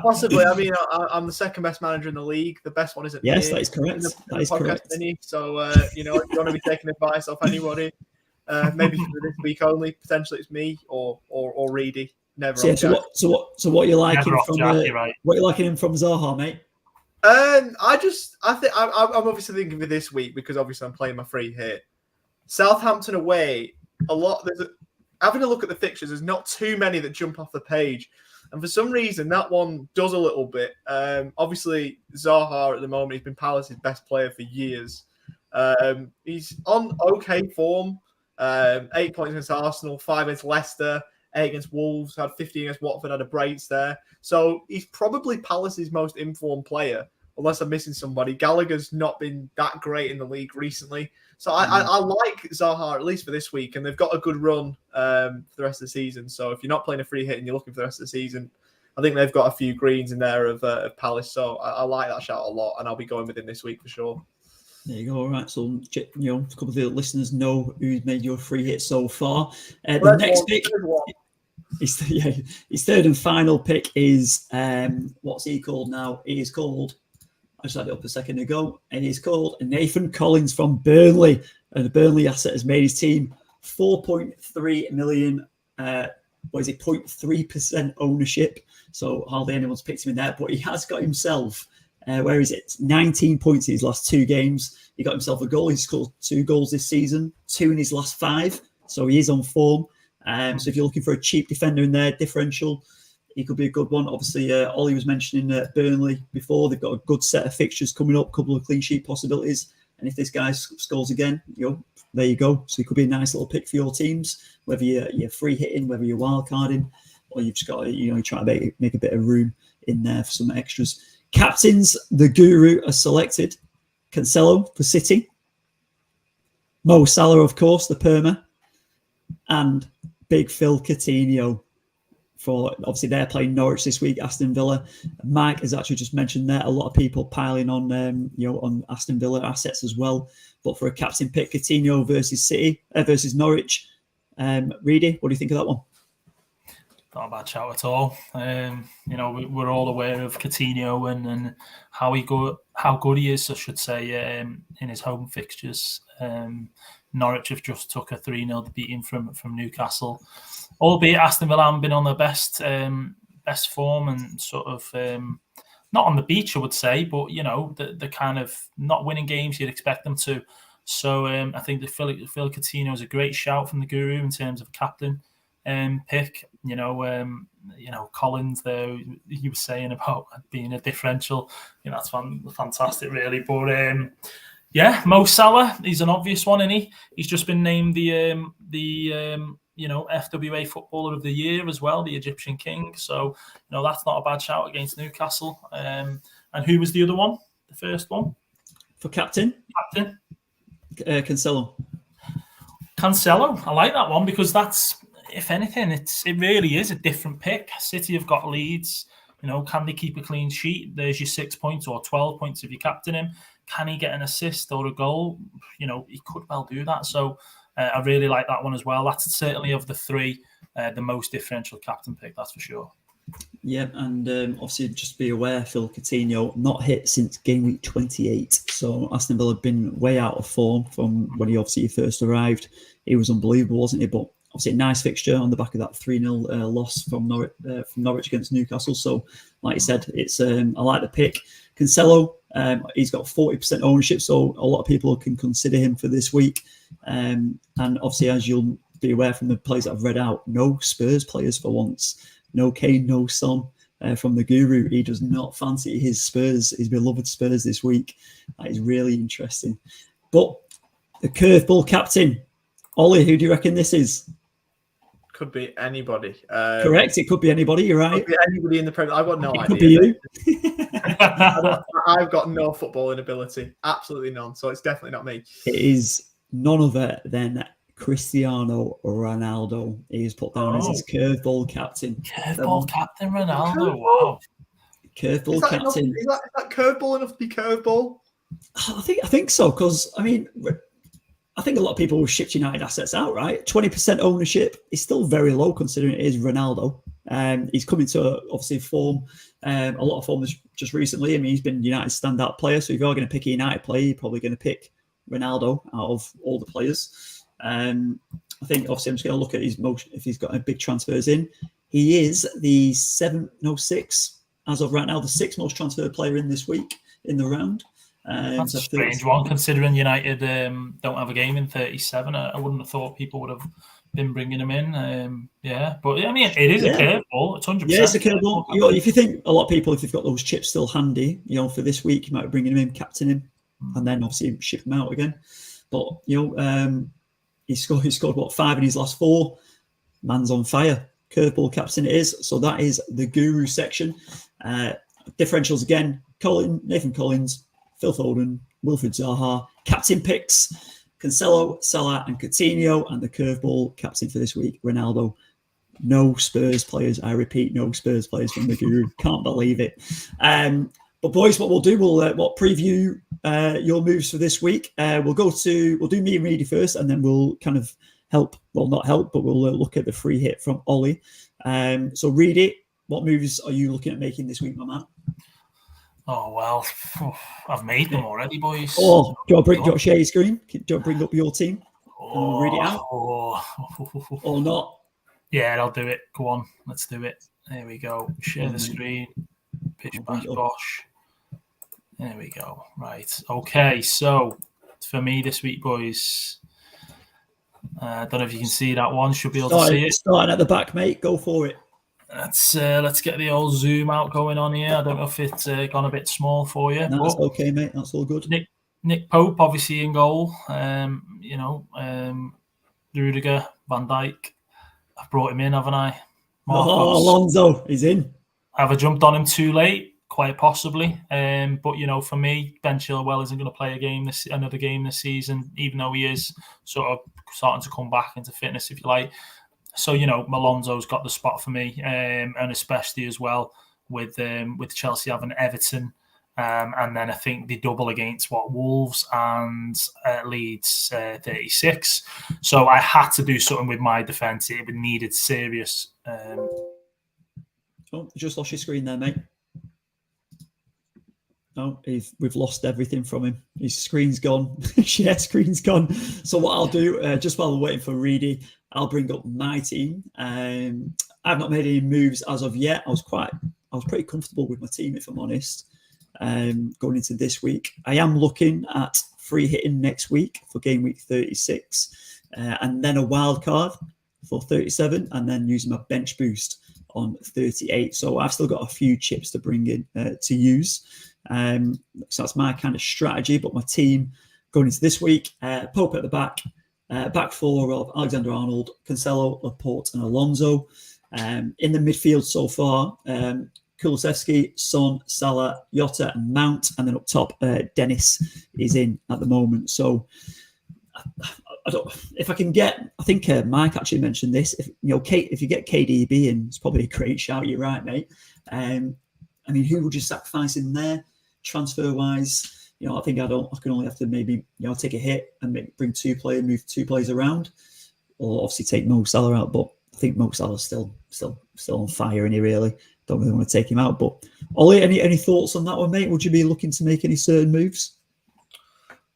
Possibly. I mean, I'm the second best manager in the league. The best one isn't. Yes, that is correct. That is correct. So, if you want to be taking advice off anybody, maybe for this week only, potentially it's me or Reedy. Never. So what you're liking from what you're liking him from Zaha, mate? I think I'm obviously thinking for this week because obviously I'm playing my free hit. Southampton away. Having a look at the fixtures, there's not too many that jump off the page. And for some reason, that one does a little bit. Obviously, Zaha at the moment, he's been Palace's best player for years. He's on okay form. 8 points against Arsenal, 5 against Leicester, 8 against Wolves, had 15 against Watford, had a brace there. So he's probably Palace's most informed player, unless I'm missing somebody. Gallagher's not been that great in the league recently. So I like Zaha, at least for this week, and they've got a good run for the rest of the season. So if you're not playing a free hit and you're looking for the rest of the season, I think they've got a few greens in there of Palace. So I like that shout a lot, and I'll be going with him this week for sure. There you go. All right. So, a couple of the listeners know who's made your free hit so far. The next pick, his third and final pick is, what's he called now? He is called, I just had it up a second ago, and he's called Nathan Collins from Burnley. And the Burnley asset has made his team 4.3 million, 0.3% ownership. So hardly anyone's picked him in there, but he has got himself, 19 points in his last 2 games. He got himself a goal. He's scored 2 goals this season, 2 in his last 5. So he is on form. So if you're looking for a cheap defender in there, differential, he could be a good one. Obviously, Ollie was mentioning Burnley before. They've got a good set of fixtures coming up, a couple of clean sheet possibilities. And if this guy scores again, there you go. So he could be a nice little pick for your teams, whether you're free hitting, whether you're wild carding, or you've just got to, you try to make a bit of room in there for some extras. Captains, the Guru are selected. Cancelo for City. Mo Salah, of course, the Perma. And Big Phil Coutinho. For obviously they're playing Norwich this week, Aston Villa. Mike has actually just mentioned there a lot of people piling on on Aston Villa assets as well. But for a captain pick, Coutinho versus Norwich. Reedy, what do you think of that one? Not a bad shout at all. We're all aware of Coutinho and how good he is, I should say, in his home fixtures. Norwich have just took a 3-0 beating from Newcastle. Albeit Aston Villa haven't been on their best form and sort of not on the beach, I would say, but the kind of not winning games you'd expect them to. So I think that Phil Coutinho is a great shout from the Guru in terms of captain pick. Collins there, he was saying about being a differential. That's fantastic, really. But Mo Salah, he's an obvious one, isn't he? He's just been named the FWA Footballer of the Year as well, the Egyptian King. So, that's not a bad shout against Newcastle. And who was the other one? The first one? For captain? Cancelo. I like that one because that's, if anything, it really is a different pick. City have got Leeds. Can they keep a clean sheet? There's your 6 points or 12 points if you captain him. Can he get an assist or a goal? He could well do that. So, I really like that one as well. That's certainly of the 3, the most differential captain pick, that's for sure. Yeah, and obviously just be aware, Phil Coutinho not hit since game week 28. So Aston Villa have been way out of form from when he obviously first arrived. He was unbelievable, wasn't he? But obviously a nice fixture on the back of that 3-0 loss from Norwich against Newcastle. So, like you said, it's I like the pick. Cancelo, he's got 40% ownership, so a lot of people can consider him for this week. And obviously, as you'll be aware from the players that I've read out, no Spurs players for once. No Kane, no Son. From the Guru, he does not fancy his Spurs, his beloved Spurs this week. That is really interesting. But the curveball captain, Ollie, who do you reckon this is? Could be anybody. Correct, it could be anybody. You're right. Could be anybody in the Premier. I've got no idea. Could be you. I've got no footballing ability, absolutely none. So it's definitely not me. It is none other than Cristiano Ronaldo. He is put down as his curveball captain. Curveball captain Ronaldo. Wow. Curveball captain. Is that curveball enough to be curveball? I think so, because I mean, I think a lot of people will ship United assets out, right? 20% ownership is still very low considering it is Ronaldo. He's coming to obviously form, a lot of form just recently. I mean, he's been United's standout player. So if you're going to pick a United player, you're probably going to pick Ronaldo out of all the players. I think obviously I'm just going to look at his most, if he's got a big transfers in. He is the 6 as of right now, the 6th most transferred player in this week in the round. That's a strange one, considering United don't have a game in 37. I wouldn't have thought people would have been bringing him in. But I mean, it is a curveball. It's 100%. Yeah, it's a curveball. If you think a lot of people, if they've got those chips still handy, for this week, you might be bringing him in, captain him, and then obviously ship him out again. But he scored what, 5 in his last 4. Man's on fire. Curveball captain it is. So that is the Guru section. Differentials again: Nathan Collins, Phil Foden, Wilfried Zaha. Captain picks: Cancelo, Salah, and Coutinho. And the curveball captain for this week: Ronaldo. No Spurs players. I repeat, no Spurs players from the Guru. Can't believe it. But boys, what we'll do, we'll preview your moves for this week. We'll do me and Reedy first, and then we'll kind of not help, but we'll look at the free hit from Ollie. So Reedy, what moves are you looking at making this week, my man? Oh, well, I've made them already, boys. Oh, do you want to share your screen? Do you want to bring up your team? And we'll read it out? Or not? Yeah, I'll do it. Go on, let's do it. There we go. Share the screen. Pitch bash bosh. There we go. Right. Okay, so for me this week, boys, I don't know if you can see that one. Should be able to see it. Starting at the back, mate. Go for it. Let's get the old zoom out going on here. I don't know if it's gone a bit small for you. No, that's okay, mate. That's all good. Nick Pope, obviously in goal. Rudiger, Van Dijk. I've brought him in, haven't I? Alonso is in. Have I jumped on him too late? Quite possibly. But for me, Ben Chilwell isn't going to play another game this season, even though he is sort of starting to come back into fitness, if you like. So, Alonso's got the spot for me, and especially as well with Chelsea having Everton. And then I think the double against Wolves and Leeds 36. So I had to do something with my defence. It needed serious. You just lost your screen there, mate. No, we've lost everything from him. His screen's gone. Share screen's gone. So what I'll do, just while we're waiting for Reedy, I'll bring up my team. I've not made any moves as of yet. I was pretty comfortable with my team, if I'm honest. Going into this week, I am looking at free hitting next week for game week 36, and then a wild card for 37, and then using my bench boost on 38. So I've still got a few chips to bring in to use. So that's my kind of strategy. But my team going into this week: Pope at the back, back 4 of Alexander Arnold, Cancelo, Laporte, and Alonso. In the midfield so far, Kulusevski, Son, Salah, Jota, and Mount, and then up top, Dennis is in at the moment. So I don't. If I can get, I think Mike actually mentioned this. If you get KDB in, it's probably a great shout. You're right, mate. I mean, who would you sacrifice in there, transfer wise? I think I can only have to maybe take a hit and move 2 players around, or obviously take Mo Salah out. But I think Mo Salah's still on fire, and he really don't really want to take him out. But Ollie, any thoughts on that one, mate? Would you be looking to make any certain moves?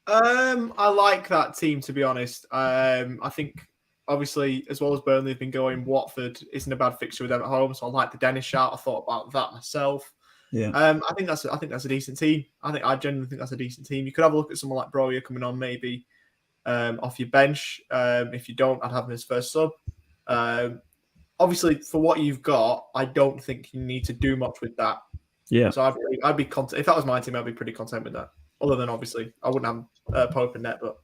I like that team, to be honest. I think obviously, as well as Burnley have been going, Watford isn't a bad fixture with them at home. So I like the Dennis shout. I thought about that myself. Yeah. I think that's a decent team. I genuinely think that's a decent team. You could have a look at someone like Broya coming on maybe off your bench. If you don't, I'd have him as first sub. Obviously, for what you've got, I don't think you need to do much with that. Yeah. So I'd be content. If that was my team, I'd be pretty content with that. Other than obviously, I wouldn't have Pope in net, but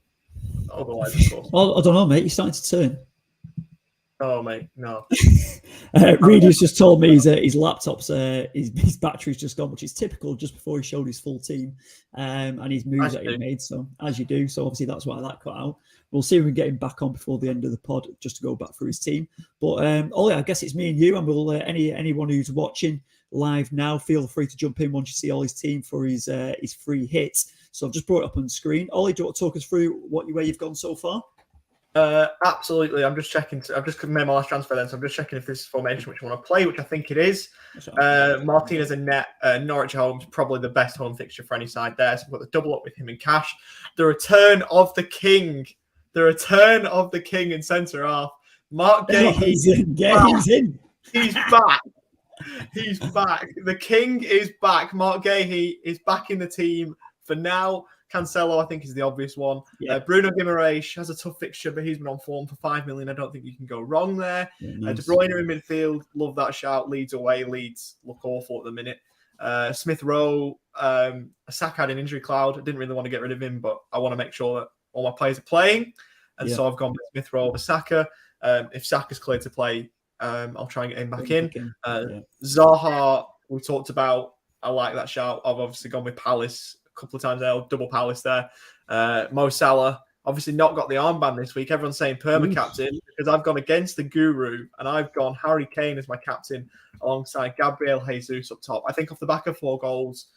otherwise, of course. Well, I don't know, mate. You're starting to turn. Oh, mate, no. Reedy's just told me his laptop's his battery's just gone, which is typical just before he showed his full team and his moves that he made. So as you do, so obviously that's why that cut out. We'll see if we can get him back on before the end of the pod, just to go back through his team. But Ollie, I guess it's me and you, and we'll anyone who's watching live now, feel free to jump in once you see Ollie's team for his free hits. So I've just brought it up on the screen. Ollie, do you want to talk us through where you've gone so far? Absolutely. I'm just checking. I've just made my last transfer then, so I'm just checking if this is formation which I want to play, which I think it is. Martinez and net. Norwich home's probably the best home fixture for any side there. So we've got the double up with him and Cash. The return of the king. The return of the king in centre half. Mark Gahey. He's in. He's back. He's back. The king is back. Mark Gahey is back in the team for now. Cancelo, I think, is the obvious one. Yeah. Bruno Guimaraes has a tough fixture, but he's been on form for 5 million. I don't think you can go wrong there. Yeah, nice. De Bruyne in midfield, love that shout. Leeds away. Leeds look awful at the minute. Smith Rowe, Saka had an injury cloud. I didn't really want to get rid of him, but I want to make sure that all my players are playing. And so I've gone with Smith Rowe over Saka. If Saka's cleared to play, I'll try and get him back in. Zaha, we talked about. I like that shout. I've obviously gone with Palace a couple of times there, double Palace there. Mo Salah, obviously not got the armband this week. Everyone's saying perma captain because I've gone against the guru and I've gone Harry Kane as my captain alongside Gabriel Jesus up top. I think off the back of 4 goals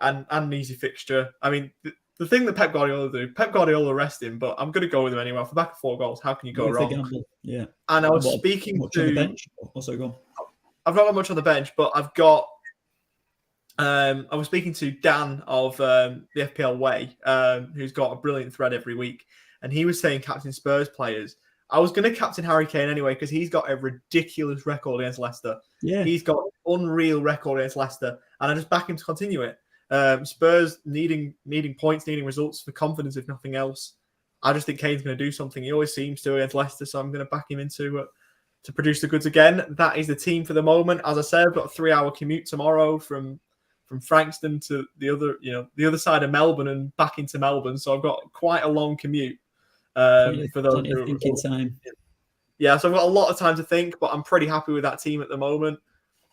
and an easy fixture. I mean, the thing that Pep Guardiola rest him, but I'm going to go with him anyway. Off the back of 4 goals, how can you go wrong? Yeah. And I was speaking to... On the bench? Also gone. I've not got much on the bench, but I've got... I was speaking to Dan of the FPL Way, who's got a brilliant thread every week, and he was saying captain Spurs players. I was going to captain Harry Kane anyway because he's got a ridiculous record against Leicester. Yeah, he's got an unreal record against Leicester, and I just back him to continue it. Spurs needing points, needing results for confidence, if nothing else. I just think Kane's going to do something. He always seems to against Leicester, so I'm going to back him into to produce the goods again. That is the team for the moment. As I said, I've got a 3-hour commute tomorrow from Frankston to the other side of Melbourne and back into Melbourne. So I've got quite a long commute for those thinking time. Yeah, so I've got a lot of time to think, but I'm pretty happy with that team at the moment.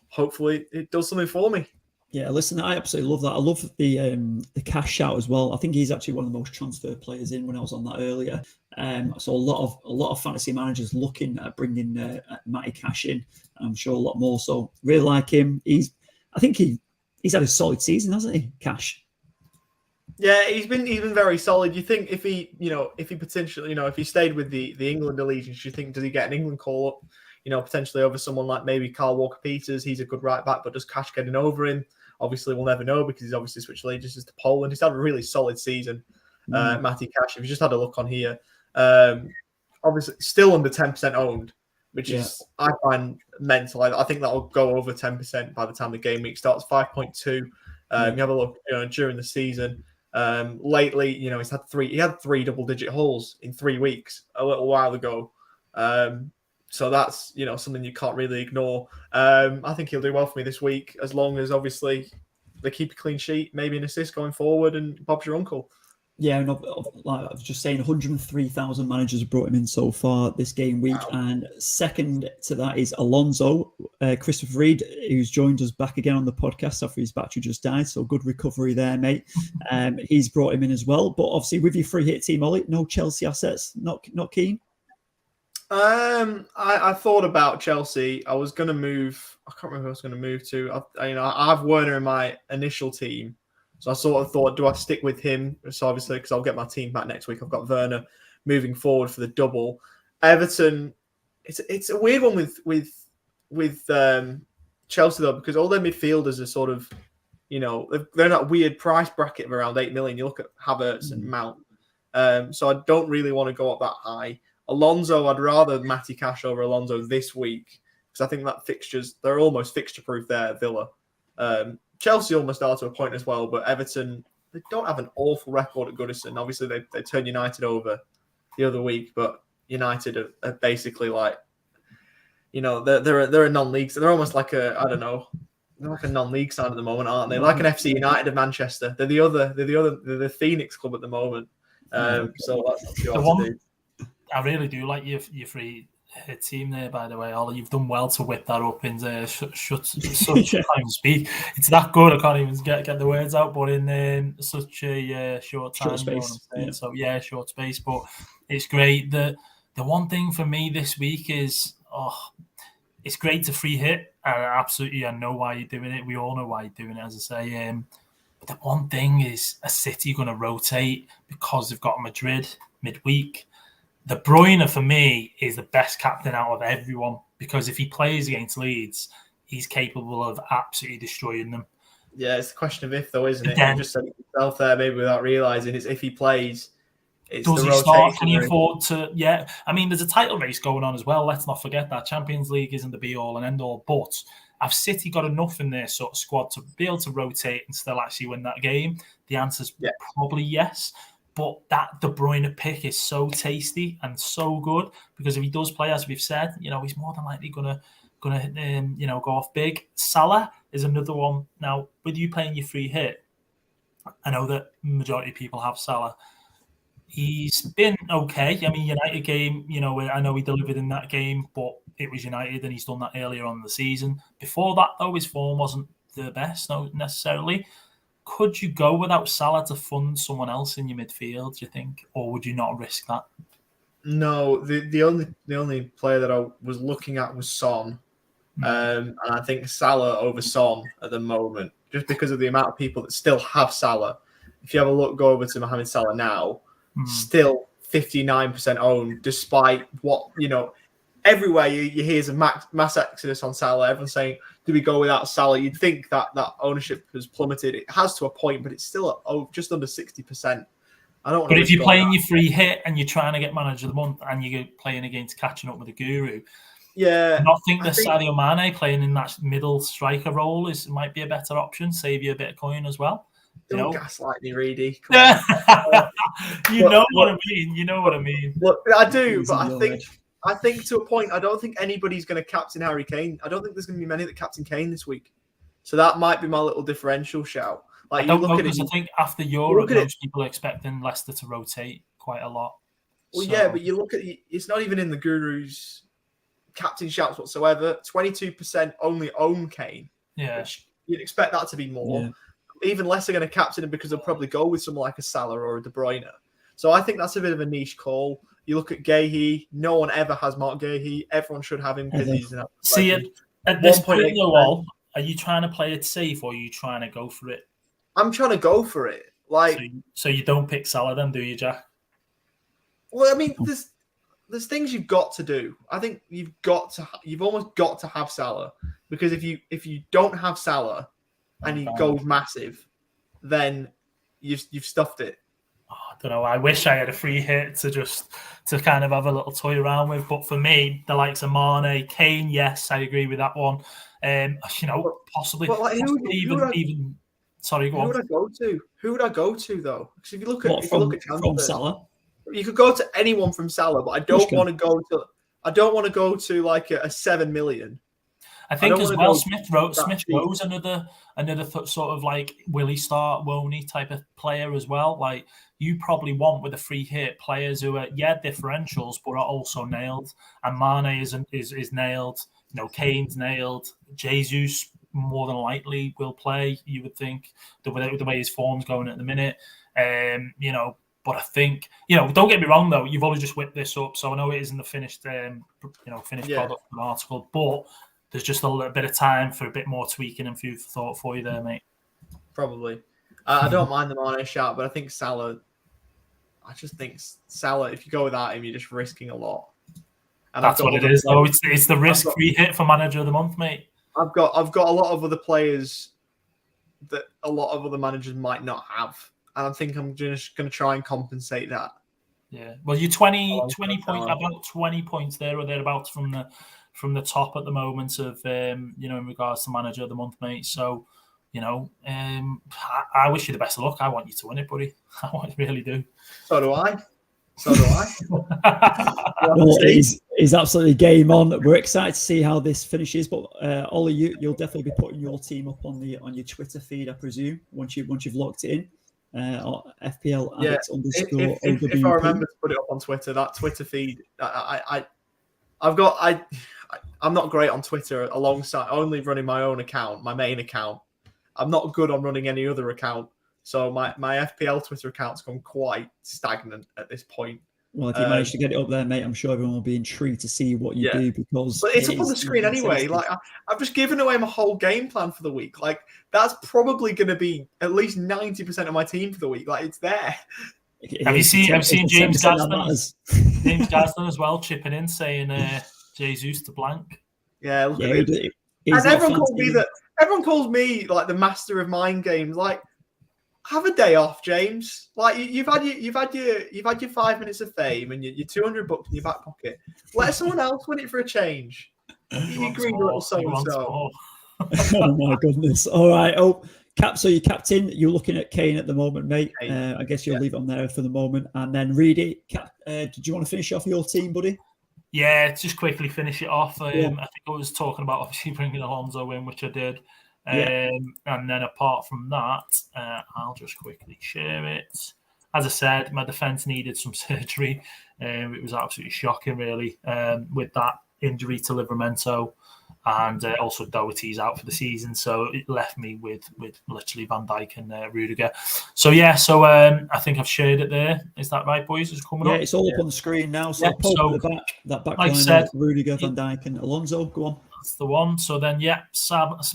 Hopefully it does something for me. Yeah, listen, I absolutely love that. I love the Cash shout as well. I think he's actually one of the most transferred players in when I was on that earlier. So a lot of fantasy managers looking at bringing Matty Cash in. I'm sure a lot more. So really like him. I think he's had a solid season, hasn't he, Cash? Yeah, he's been very solid. You think if he potentially, if he stayed with the England allegiance, you think, does he get an England call up? Potentially over someone like maybe Carl Walker-Peters. He's a good right back, but does Cash getting over him? Obviously, we'll never know because he's obviously switched allegiances to Poland. He's had a really solid season, Matty Cash. If you just had a look on here, obviously still under 10% owned, which is, I find, mental. I think that will go over 10% by the time the game week starts. 5.2. You have a look, during the season. Lately, he had 3 double-digit hauls in 3 weeks a little while ago. So that's, something you can't really ignore. I think he'll do well for me this week, as long as obviously they keep a clean sheet, maybe an assist going forward, and Bob's your uncle. Yeah, and like I was just saying, 103,000 managers have brought him in so far this game week. Wow. And second to that is Alonso, Christopher Reed, who's joined us back again on the podcast after his battery just died. So good recovery there, mate. He's brought him in as well. But obviously with your free hit team, Ollie, no Chelsea assets, not keen? I thought about Chelsea. I was going to move. I can't remember who I was going to move to. I have Werner in my initial team. So I sort of thought, do I stick with him? So obviously, because I'll get my team back next week. I've got Werner moving forward for the double. Everton, it's a weird one with Chelsea though, because all their midfielders are sort of, they're in that weird price bracket of around 8 million. You look at Havertz and Mount. So I don't really want to go up that high. Alonso, I'd rather Matty Cash over Alonso this week because I think that they're almost fixture-proof there at Villa. Chelsea almost are to a point as well, but Everton, they don't have an awful record at Goodison. Obviously, they turned United over the other week, but United are basically like, they're a non-league, so they're almost like they're like a non-league side at the moment, aren't they? Like an FC United of Manchester. They're the Phoenix club at the moment. So that's not too hard to do. I really do like your free hit team there, by the way. Ollie, you've done well to whip that up in such time speak. It's that good. I can't even get the words out, but in such a short time. Short space. You know So short space. But it's great. The one thing for me this week is, it's great to free hit. I know why you're doing it. We all know why you're doing it, as I say. But the one thing is, a City going to rotate because they've got Madrid midweek. De Bruyne, for me, is the best captain out of everyone because if he plays against Leeds, he's capable of absolutely destroying them. Yeah, it's a question of if, though, isn't it? You just said it yourself there, maybe without realising. It's if he plays. Does he start? Can he afford to? Yeah. I mean, there's a title race going on as well. Let's not forget that. Champions League isn't the be-all and end-all. But have City got enough in their sort of squad to be able to rotate and still actually win that game? The answer's probably yes. But that De Bruyne pick is so tasty and so good because if he does play, as we've said, he's more than likely gonna go off big. Salah is another one. Now, with you playing your free hit, I know that majority of people have Salah. He's been okay. I mean, United game, I know he delivered in that game, but it was United and he's done that earlier on in the season. Before that, though, his form wasn't the best, no, necessarily. Could you go without Salah to fund someone else in your midfield, do you think? Or would you not risk that? No, the only player that I was looking at was Son. And I think Salah over Son at the moment, just because of the amount of people that still have Salah. If you have a look, go over to Mohamed Salah now, still 59% owned, despite what, everywhere you hear is a mass exodus on Salah. Everyone's saying, do we go without Salah? You'd think that ownership has plummeted. It has to a point, but it's still at just under 60%. I don't. But if you're playing your free hit and you're trying to get manager of the month and you're playing against catching up with a guru, I think Sadio Mane playing in that middle striker role might be a better option. Save you a bit of coin as well. Don't gaslight me, Reedy. You know what I mean. Look, I do, but I think to a point, I don't think anybody's going to captain Harry Kane. I don't think there's going to be many that captain Kane this week. So that might be my little differential shout. Like, I think after Europe, most people are expecting Leicester to rotate quite a lot. Well, yeah, but you look at it's not even in the Guru's captain shouts whatsoever. 22% only own Kane. Yeah. Which you'd expect that to be more. Yeah. Even less are going to captain him because they'll probably go with someone like a Salah or a De Bruyne. So I think that's a bit of a niche call. You look at Gahey. No one ever has Mark Gahey. Everyone should have him because he's an legend. At this point, are you trying to play it safe or are you trying to go for it? I'm trying to go for it. So you don't pick Salah then, do you, Jack? Well, I mean, there's things you've got to do. I think you've almost got to have Salah because if you don't have Salah and he goes massive, then you've stuffed it. I don't know. I wish I had a free hit to kind of have a little toy around with. But for me, the likes of Mane, Kane, yes, I agree with that one. Possibly. But even. Sorry, go on. Who would I go to though? Because if you look at from Salah, you could go to anyone from Salah, but I don't want to go to like a 7 million. I think as well, Smith Rowe's another sort of like will he start, won't he type of player as well. Like you probably want with a free hit players who are differentials but are also nailed. And Mane is nailed. Kane's nailed. Jesus more than likely will play. You would think the way his form's going at the minute. But I think don't get me wrong though. You've only just whipped this up, so I know it isn't the finished product of an article, but there's just a little bit of time for a bit more tweaking and food for thought for you there, mate. Probably. I don't mind the Mane shout, but I think Salah. I just think Salah. If you go without him, you're just risking a lot. And that's what it is, though. It's the risk-free hit for manager of the month, mate. I've got a lot of other players that a lot of other managers might not have, and I think I'm just going to try and compensate that. Yeah. Well, you're 20 points, about 20 points there or thereabouts from the top at the moment of in regards to manager of the month, mate. So, I wish you the best of luck. I want you to win it, buddy. I really do. So do I. Well, it's absolutely game on. We're excited to see how this finishes. But Ollie, you'll definitely be putting your team up on your Twitter feed, I presume, once you've locked it in. FPL Addicts _OWP. If I remember to put it up on Twitter, that Twitter feed, I'm not great on Twitter. Alongside only running my own account, my main account, I'm not good on running any other account. So my FPL Twitter account's gone quite stagnant at this point. Well, if you manage to get it up there, mate, I'm sure everyone will be intrigued to see what you do because it's up on the screen anyway. Like I've just given away my whole game plan for the week. Like that's probably going to be at least 90% of my team for the week. Like it's there. Have you seen James Gaston? James Gaston as well chipping in saying Jesus to blank. Yeah, look at it. And everyone calls me like the master of mind games. Like, have a day off, James. Like you've had your 5 minutes of fame and your $200 in your back pocket. Let someone else win it for a change. You greedy little so-and-so. Oh my goodness! All right. So your captain, you're looking at Kane at the moment, mate. I guess you'll leave it on there for the moment, and then read it. Did you want to finish off your team, buddy? Yeah, just quickly finish it off. I think I was talking about obviously bringing Alonso in, which I did. And then apart from that, I'll just quickly share it. As I said, my defence needed some surgery. It was absolutely shocking, really, with that injury to Livramento. And also Doherty's out for the season. So it left me with literally Van Dijk and Rudiger. So, I think I've shared it there. Is that right, boys? It's coming up? Yeah, it's all up on the screen now. So poke at the back, that back like line said, Rudiger, Van Dijk and Alonso. Go on. That's the one. So then,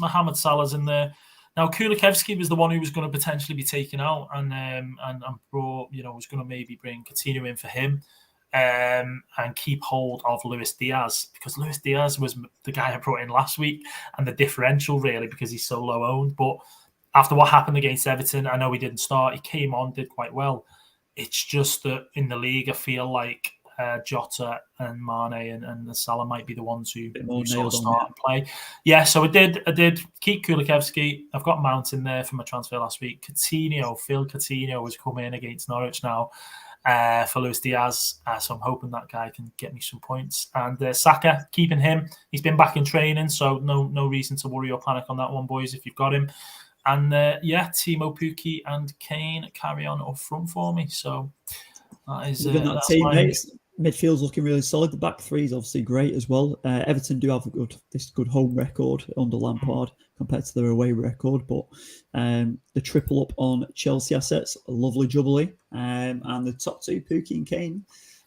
Mohamed Salah's in there. Now, Kulikevski was the one who was going to potentially be taken out and brought, was going to maybe bring Coutinho in for him. And keep hold of Luis Diaz, because Luis Diaz was the guy I brought in last week, and the differential really because he's so low owned. But after what happened against Everton, I know he didn't start. He came on, did quite well. It's just that in the league, I feel like Jota and Mane and Salah might be the ones who sort of start and play. Yeah, so I did keep Kulikevski. I've got Mount in there for my transfer last week. Phil Coutinho has come in against Norwich now. For Luis Diaz, so I'm hoping that guy can get me some points. And Saka, keeping him. He's been back in training, so no reason to worry or panic on that one, boys, if you've got him. And Timo Pukki and Kane carry on up front for me. So that is that team, mate. Midfield's looking really solid. The back three is obviously great as well. Everton do have this good home record under Lampard compared to their away record, but the triple up on Chelsea assets, a lovely jubilee. And the top two, Pukki and Kane.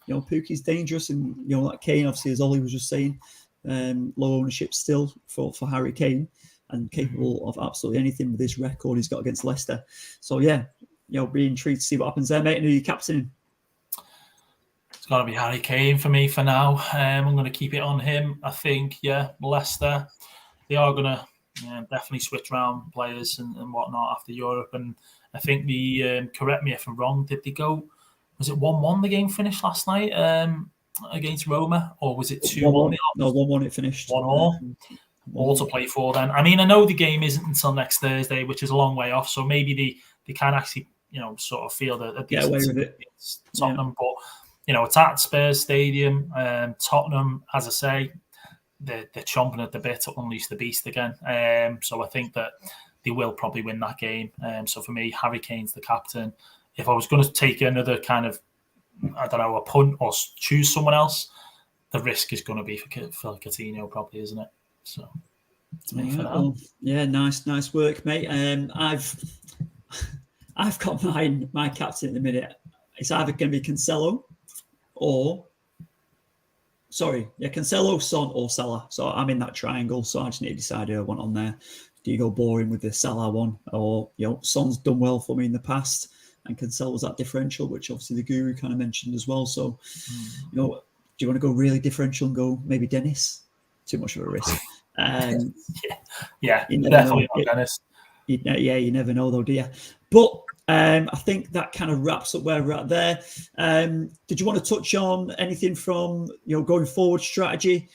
Pukki's dangerous, and like Kane, obviously, as Ollie was just saying, low ownership still for Harry Kane, and capable of absolutely anything with this record he's got against Leicester. So be intrigued to see what happens there, mate. And who are you captaining? It's got to be Harry Kane for me for now. I'm going to keep it on him. I think, Leicester, they are going to definitely switch around players and whatnot after Europe. And I think correct me if I'm wrong, did they go, was it 1-1 the game finished last night against Roma? Or was it 2-1? No, 1-1 it finished. 1-1. All to play for then. I mean, I know the game isn't until next Thursday, which is a long way off. So maybe they can actually, sort of feel a decent away with it. Tottenham. But it's at Spurs Stadium. Tottenham, as I say, they're chomping at the bit to unleash the beast again. So I think that they will probably win that game. So for me, Harry Kane's the captain. If I was going to take another kind of, I don't know, a punt or choose someone else, the risk is going to be for Coutinho, probably, isn't it? So to me for now. Yeah, nice work, mate. I've got my captain in the minute. It's either going to be Cancelo. Cancelo, Son, or Salah. So I'm in that triangle. So I just need to decide who I want on there. Do you go boring with the Salah one, or Son's done well for me in the past, and Cancelo's that differential, which obviously the Guru kind of mentioned as well. So, do you want to go really differential and go maybe Dennis? Too much of a risk. Definitely not Dennis. You never know though, do you? But I think that kind of wraps up where we're at there. Did you want to touch on anything from going forward strategy?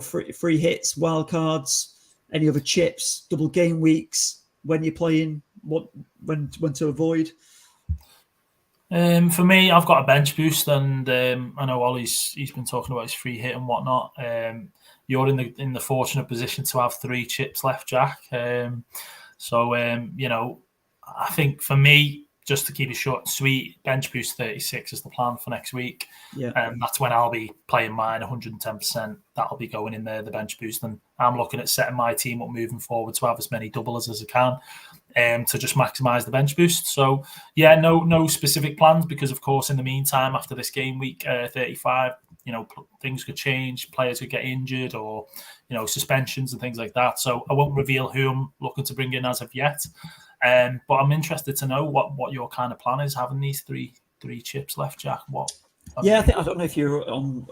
Free hits, wildcards, any other chips, double game weeks, when you're playing, when to avoid? For me, I've got a bench boost, and I know Ollie's been talking about his free hit and whatnot. You're in the fortunate position to have 3 chips left, Jack. I think for me, just to keep it short and sweet, bench boost 36 is the plan for next week. Yeah, that's when I'll be playing mine 110%. That'll be going in there, the bench boost, and I'm looking at setting my team up moving forward to have as many doubles as I can, to just maximise the bench boost. So yeah, no specific plans, because of course in the meantime, after this game week 35, things could change, players could get injured, or suspensions and things like that. So I won't reveal who I'm looking to bring in as of yet. But I'm interested to know what your kind of plan is, having these three chips left, Jack. I don't know if you're on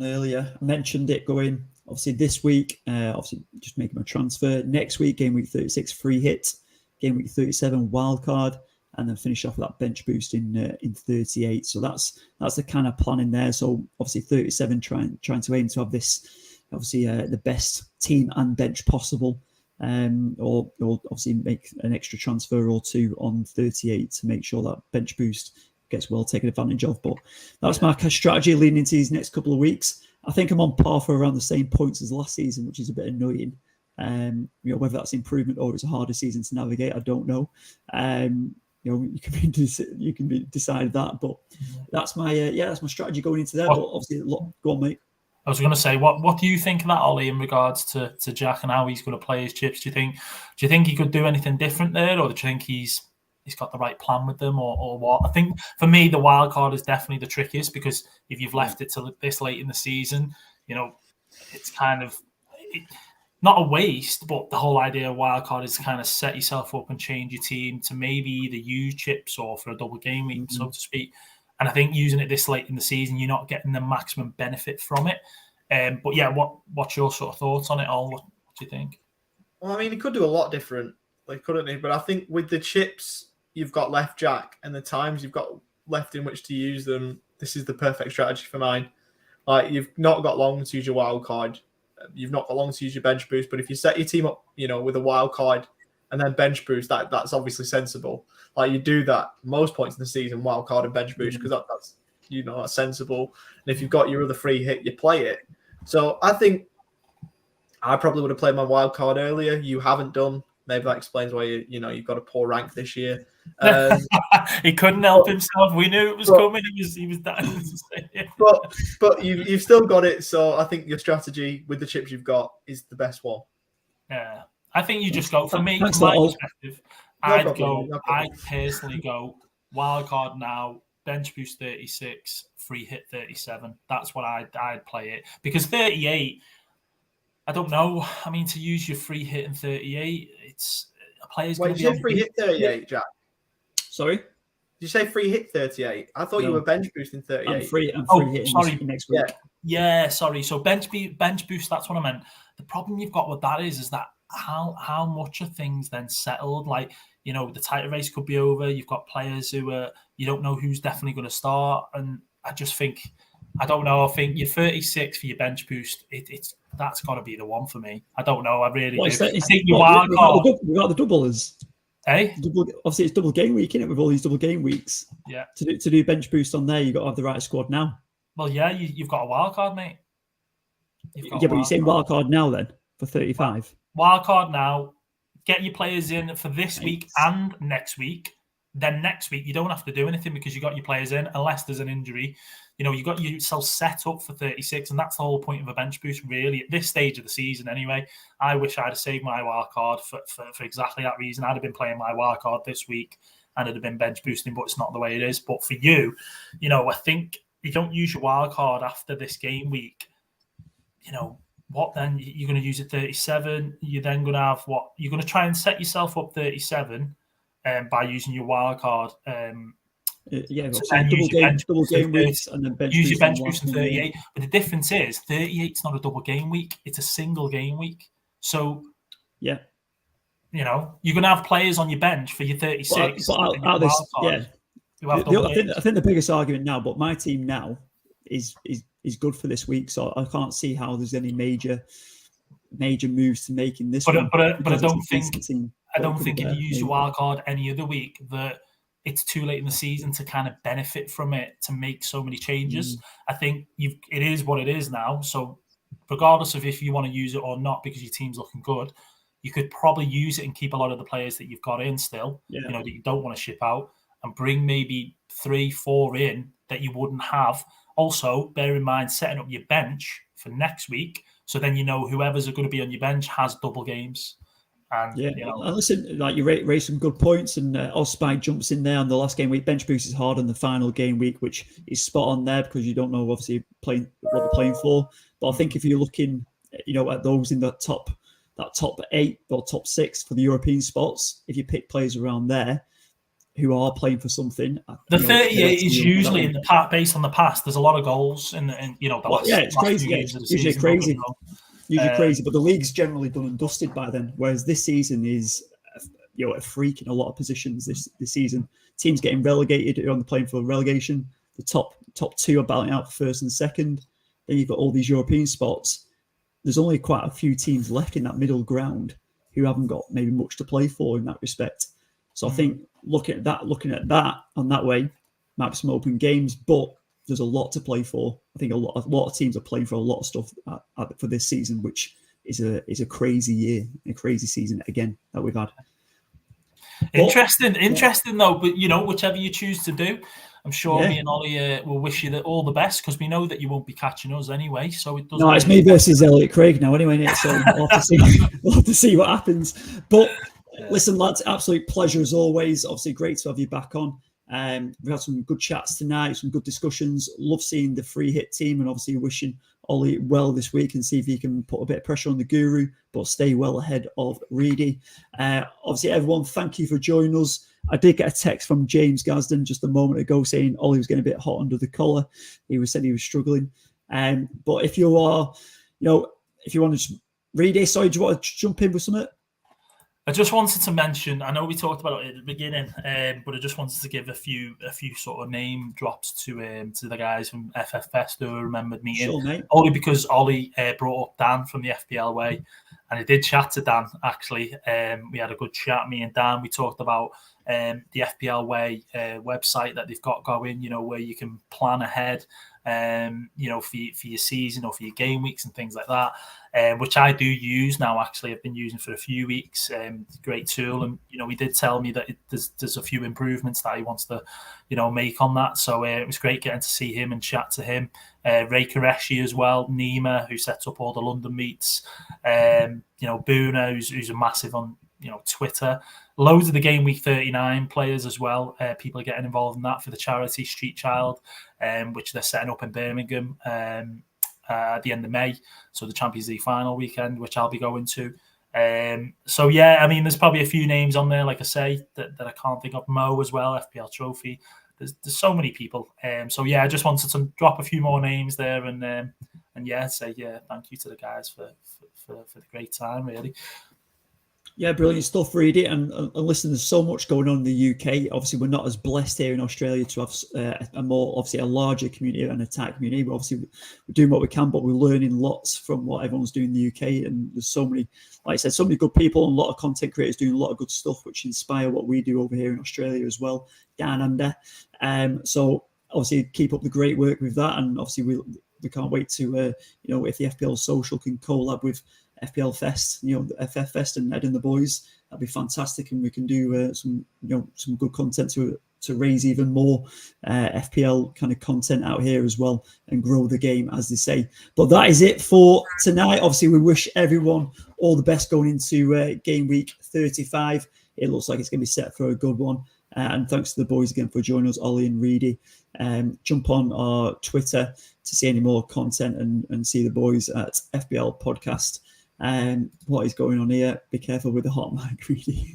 earlier. I mentioned it going obviously this week. Obviously just making a transfer. Next week, game week 36, free hit. Game week 37, wild card, and then finish off with that bench boost in 38. So that's the kind of plan in there. So obviously 37, trying to aim to have this obviously the best team and bench possible. Or obviously make an extra transfer or 2 on 38 to make sure that bench boost gets well taken advantage of. But that's my strategy leading into these next couple of weeks. I think I'm on par for around the same points as last season, which is a bit annoying. Whether that's improvement or it's a harder season to navigate, I don't know. You can decide that, but that's my that's my strategy going into there. But obviously, go on, mate. I was going to say, what do you think of that, Ollie, in regards to Jack and how he's going to play his chips? Do you think he could do anything different there, or do you think he's got the right plan with them, or what? I think for me, the wild card is definitely the trickiest, because if you've left it till this late in the season, it's kind of not a waste, but the whole idea of wild card is to kind of set yourself up and change your team to maybe either use chips or for a double game week, so to speak. And I think using it this late in the season, you're not getting the maximum benefit from it. But yeah, what's your sort of thoughts on it all? What do you think? Well, I mean, he could do a lot different, couldn't he? But I think with the chips you've got left, Jack, and the times you've got left in which to use them, this is the perfect strategy for mine. You've not got long to use your wild card. You've not got long to use your bench boost. But if you set your team up, with a wild card and then bench boost, that's obviously sensible. You do that most points in the season, wild card and bench boost, because that's that's sensible. And if you've got your other free hit, you play it. So I think I probably would have played my wild card earlier. You haven't done. Maybe that explains why you've got a poor rank this year. He couldn't help himself. We knew it was coming. He was dying. But you've still got it. So I think your strategy with the chips you've got is the best one. Yeah, I think you just go. For me, from my perspective, I'd personally go wild card now, bench boost 36, free hit 37. That's what I'd play it, because 38. I don't know. I mean, to use your free hit in 38, it's a player's going to be. Wait, did you say free hit 38, Jack? Sorry? Did you say free hit 38? I thought you were bench boosting 38. I'm free hitting next week. Yeah, sorry. So bench boost, that's what I meant. The problem you've got with that is that how much are things then settled? The title race could be over. You've got players who you don't know who's definitely going to start. And I just think, I don't know. I think your 36 for your bench boost, that's got to be the one for me. I don't know. I really do. I think your wild card. We got the doublers. Hey? Obviously, it's double game week, isn't it? With all these double game weeks. Yeah. To do bench boost on there, you've got to have the right squad now. Well, yeah, you've got a wild card, mate. But you're saying wild card now then for 35. Wild card now. Get your players in for this week and next week. Then next week, you don't have to do anything because you got your players in, unless there's an injury. You got yourself set up for 36, and that's the whole point of a bench boost, really, at this stage of the season anyway. I wish I'd have saved my wild card for exactly that reason. I'd have been playing my wild card this week and it'd have been bench boosting, but it's not the way it is. But for you, I think you don't use your wild card after this game week. What then? You're going to use it 37. You're then going to have what? You're going to try and set yourself up 37 by using your wild card. Double game weeks and then bench use your bench boost in 38. But the difference is 38's not a double game week; it's a single game week. So, yeah, you're going to have players on your bench for your 36. But out this, yeah. I think the biggest argument now, but my team now is good for this week, so I can't see how there's any major moves to make in this one. But I don't think if you use your wild card any other week that it's too late in the season to kind of benefit from it to make so many changes. I think it is what it is now. So regardless of if you want to use it or not because your team's looking good, you could probably use it and keep a lot of the players that you've got in still, that you don't want to ship out, and bring maybe 3-4 in that you wouldn't have. Also, bear in mind setting up your bench for next week, so then whoever's going to be on your bench has double games. And listen, like you raised some good points, and Osspike jumps in there on the last game week. Bench boost is hard on the final game week, which is spot on there because you don't know obviously what they're playing for. But I think if you're looking, at those in that top 8 or top 6 for the European spots, if you pick players around there who are playing for something, the 38 is usually in the based on the past. There's a lot of goals in the last. Yeah, it's crazy. Yeah, it's usually crazy. Crazy, but the league's generally done and dusted by then. Whereas this season is, a freak in a lot of positions. This season, teams getting relegated on the playing for relegation. The top 2 are battling out for first and second. Then you've got all these European spots. There's only quite a few teams left in that middle ground who haven't got maybe much to play for in that respect. So I think looking at that on that way, might be some open games, but there's a lot to play for. I think a lot of teams are playing for a lot of stuff for this season, which is a crazy year, a crazy season again that we've had. Interesting though. But whichever you choose to do, I'm sure me and Ollie will wish you all the best because we know that you won't be catching us anyway. So it doesn't. No, it's me versus Elliot Craig now anyway. So we'll have to see what happens. But listen, lads, absolute pleasure as always. Obviously, great to have you back on. We've had some good chats tonight, some good discussions. Love seeing the free hit team, and obviously wishing Ollie well this week and see if he can put a bit of pressure on the guru, but stay well ahead of Reedy. Obviously, everyone, thank you for joining us. I did get a text from James Gasden just a moment ago saying Ollie was getting a bit hot under the collar. He said he was struggling. But if you are, if you want to just read it, sorry, do you want to jump in with something? I just wanted to mention, I know we talked about it at the beginning, but I just wanted to give a few sort of name drops to the guys from FF Fest who remembered meeting. Sure, mate. Only because Ollie brought up Dan from the FPL Way, and I did chat to Dan, actually. We had a good chat, me and Dan. We talked about the FPL Way website that they've got going, where you can plan ahead, for your season or for your game weeks and things like that. Which I do use now. Actually, I've been using for a few weeks. Great tool, and he did tell me that there's a few improvements that he wants to, make on that. So it was great getting to see him and chat to him. Ray Qureshi as well, Nima, who sets up all the London meets. Boona, who's a massive on Twitter. Loads of the Game Week 39 players as well. People are getting involved in that for the charity Street Child, which they're setting up in Birmingham. At the end of May, so the Champions League final weekend, which I'll be going to. There's probably a few names on there, like I say, that I can't think of. Mo as well, FPL Trophy. There's so many people. I just wanted to drop a few more names there and say thank you to the guys for the great time, really. Yeah, brilliant stuff, Reedy. And listen, there's so much going on in the UK. Obviously, we're not as blessed here in Australia to have a larger community and a tight community. But obviously, we're doing what we can, but we're learning lots from what everyone's doing in the UK. And there's so many, like I said, so many good people and a lot of content creators doing a lot of good stuff, which inspire what we do over here in Australia as well, down under. So obviously, keep up the great work with that. And obviously, we can't wait to, if the FPL Social can collab with FPL Fest, the FF Fest and Ed and the boys, that'd be fantastic, and we can do some good content to raise even more FPL kind of content out here as well and grow the game, as they say. But that is it for tonight. Obviously, we wish everyone all the best going into game week 35. It looks like it's going to be set for a good one. And thanks to the boys again for joining us, Ollie and Reedy. Jump on our Twitter to see any more content and see the boys at FPL Podcast. What is going on here? Be careful with the hot mic, Reedy.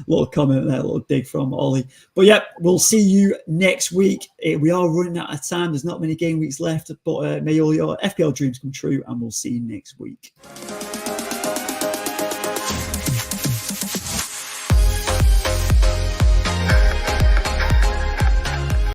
Little comment there, a little dig from Ollie. But yeah, we'll see you next week. We are running out of time. There's not many game weeks left, but may all your FPL dreams come true, and we'll see you next week.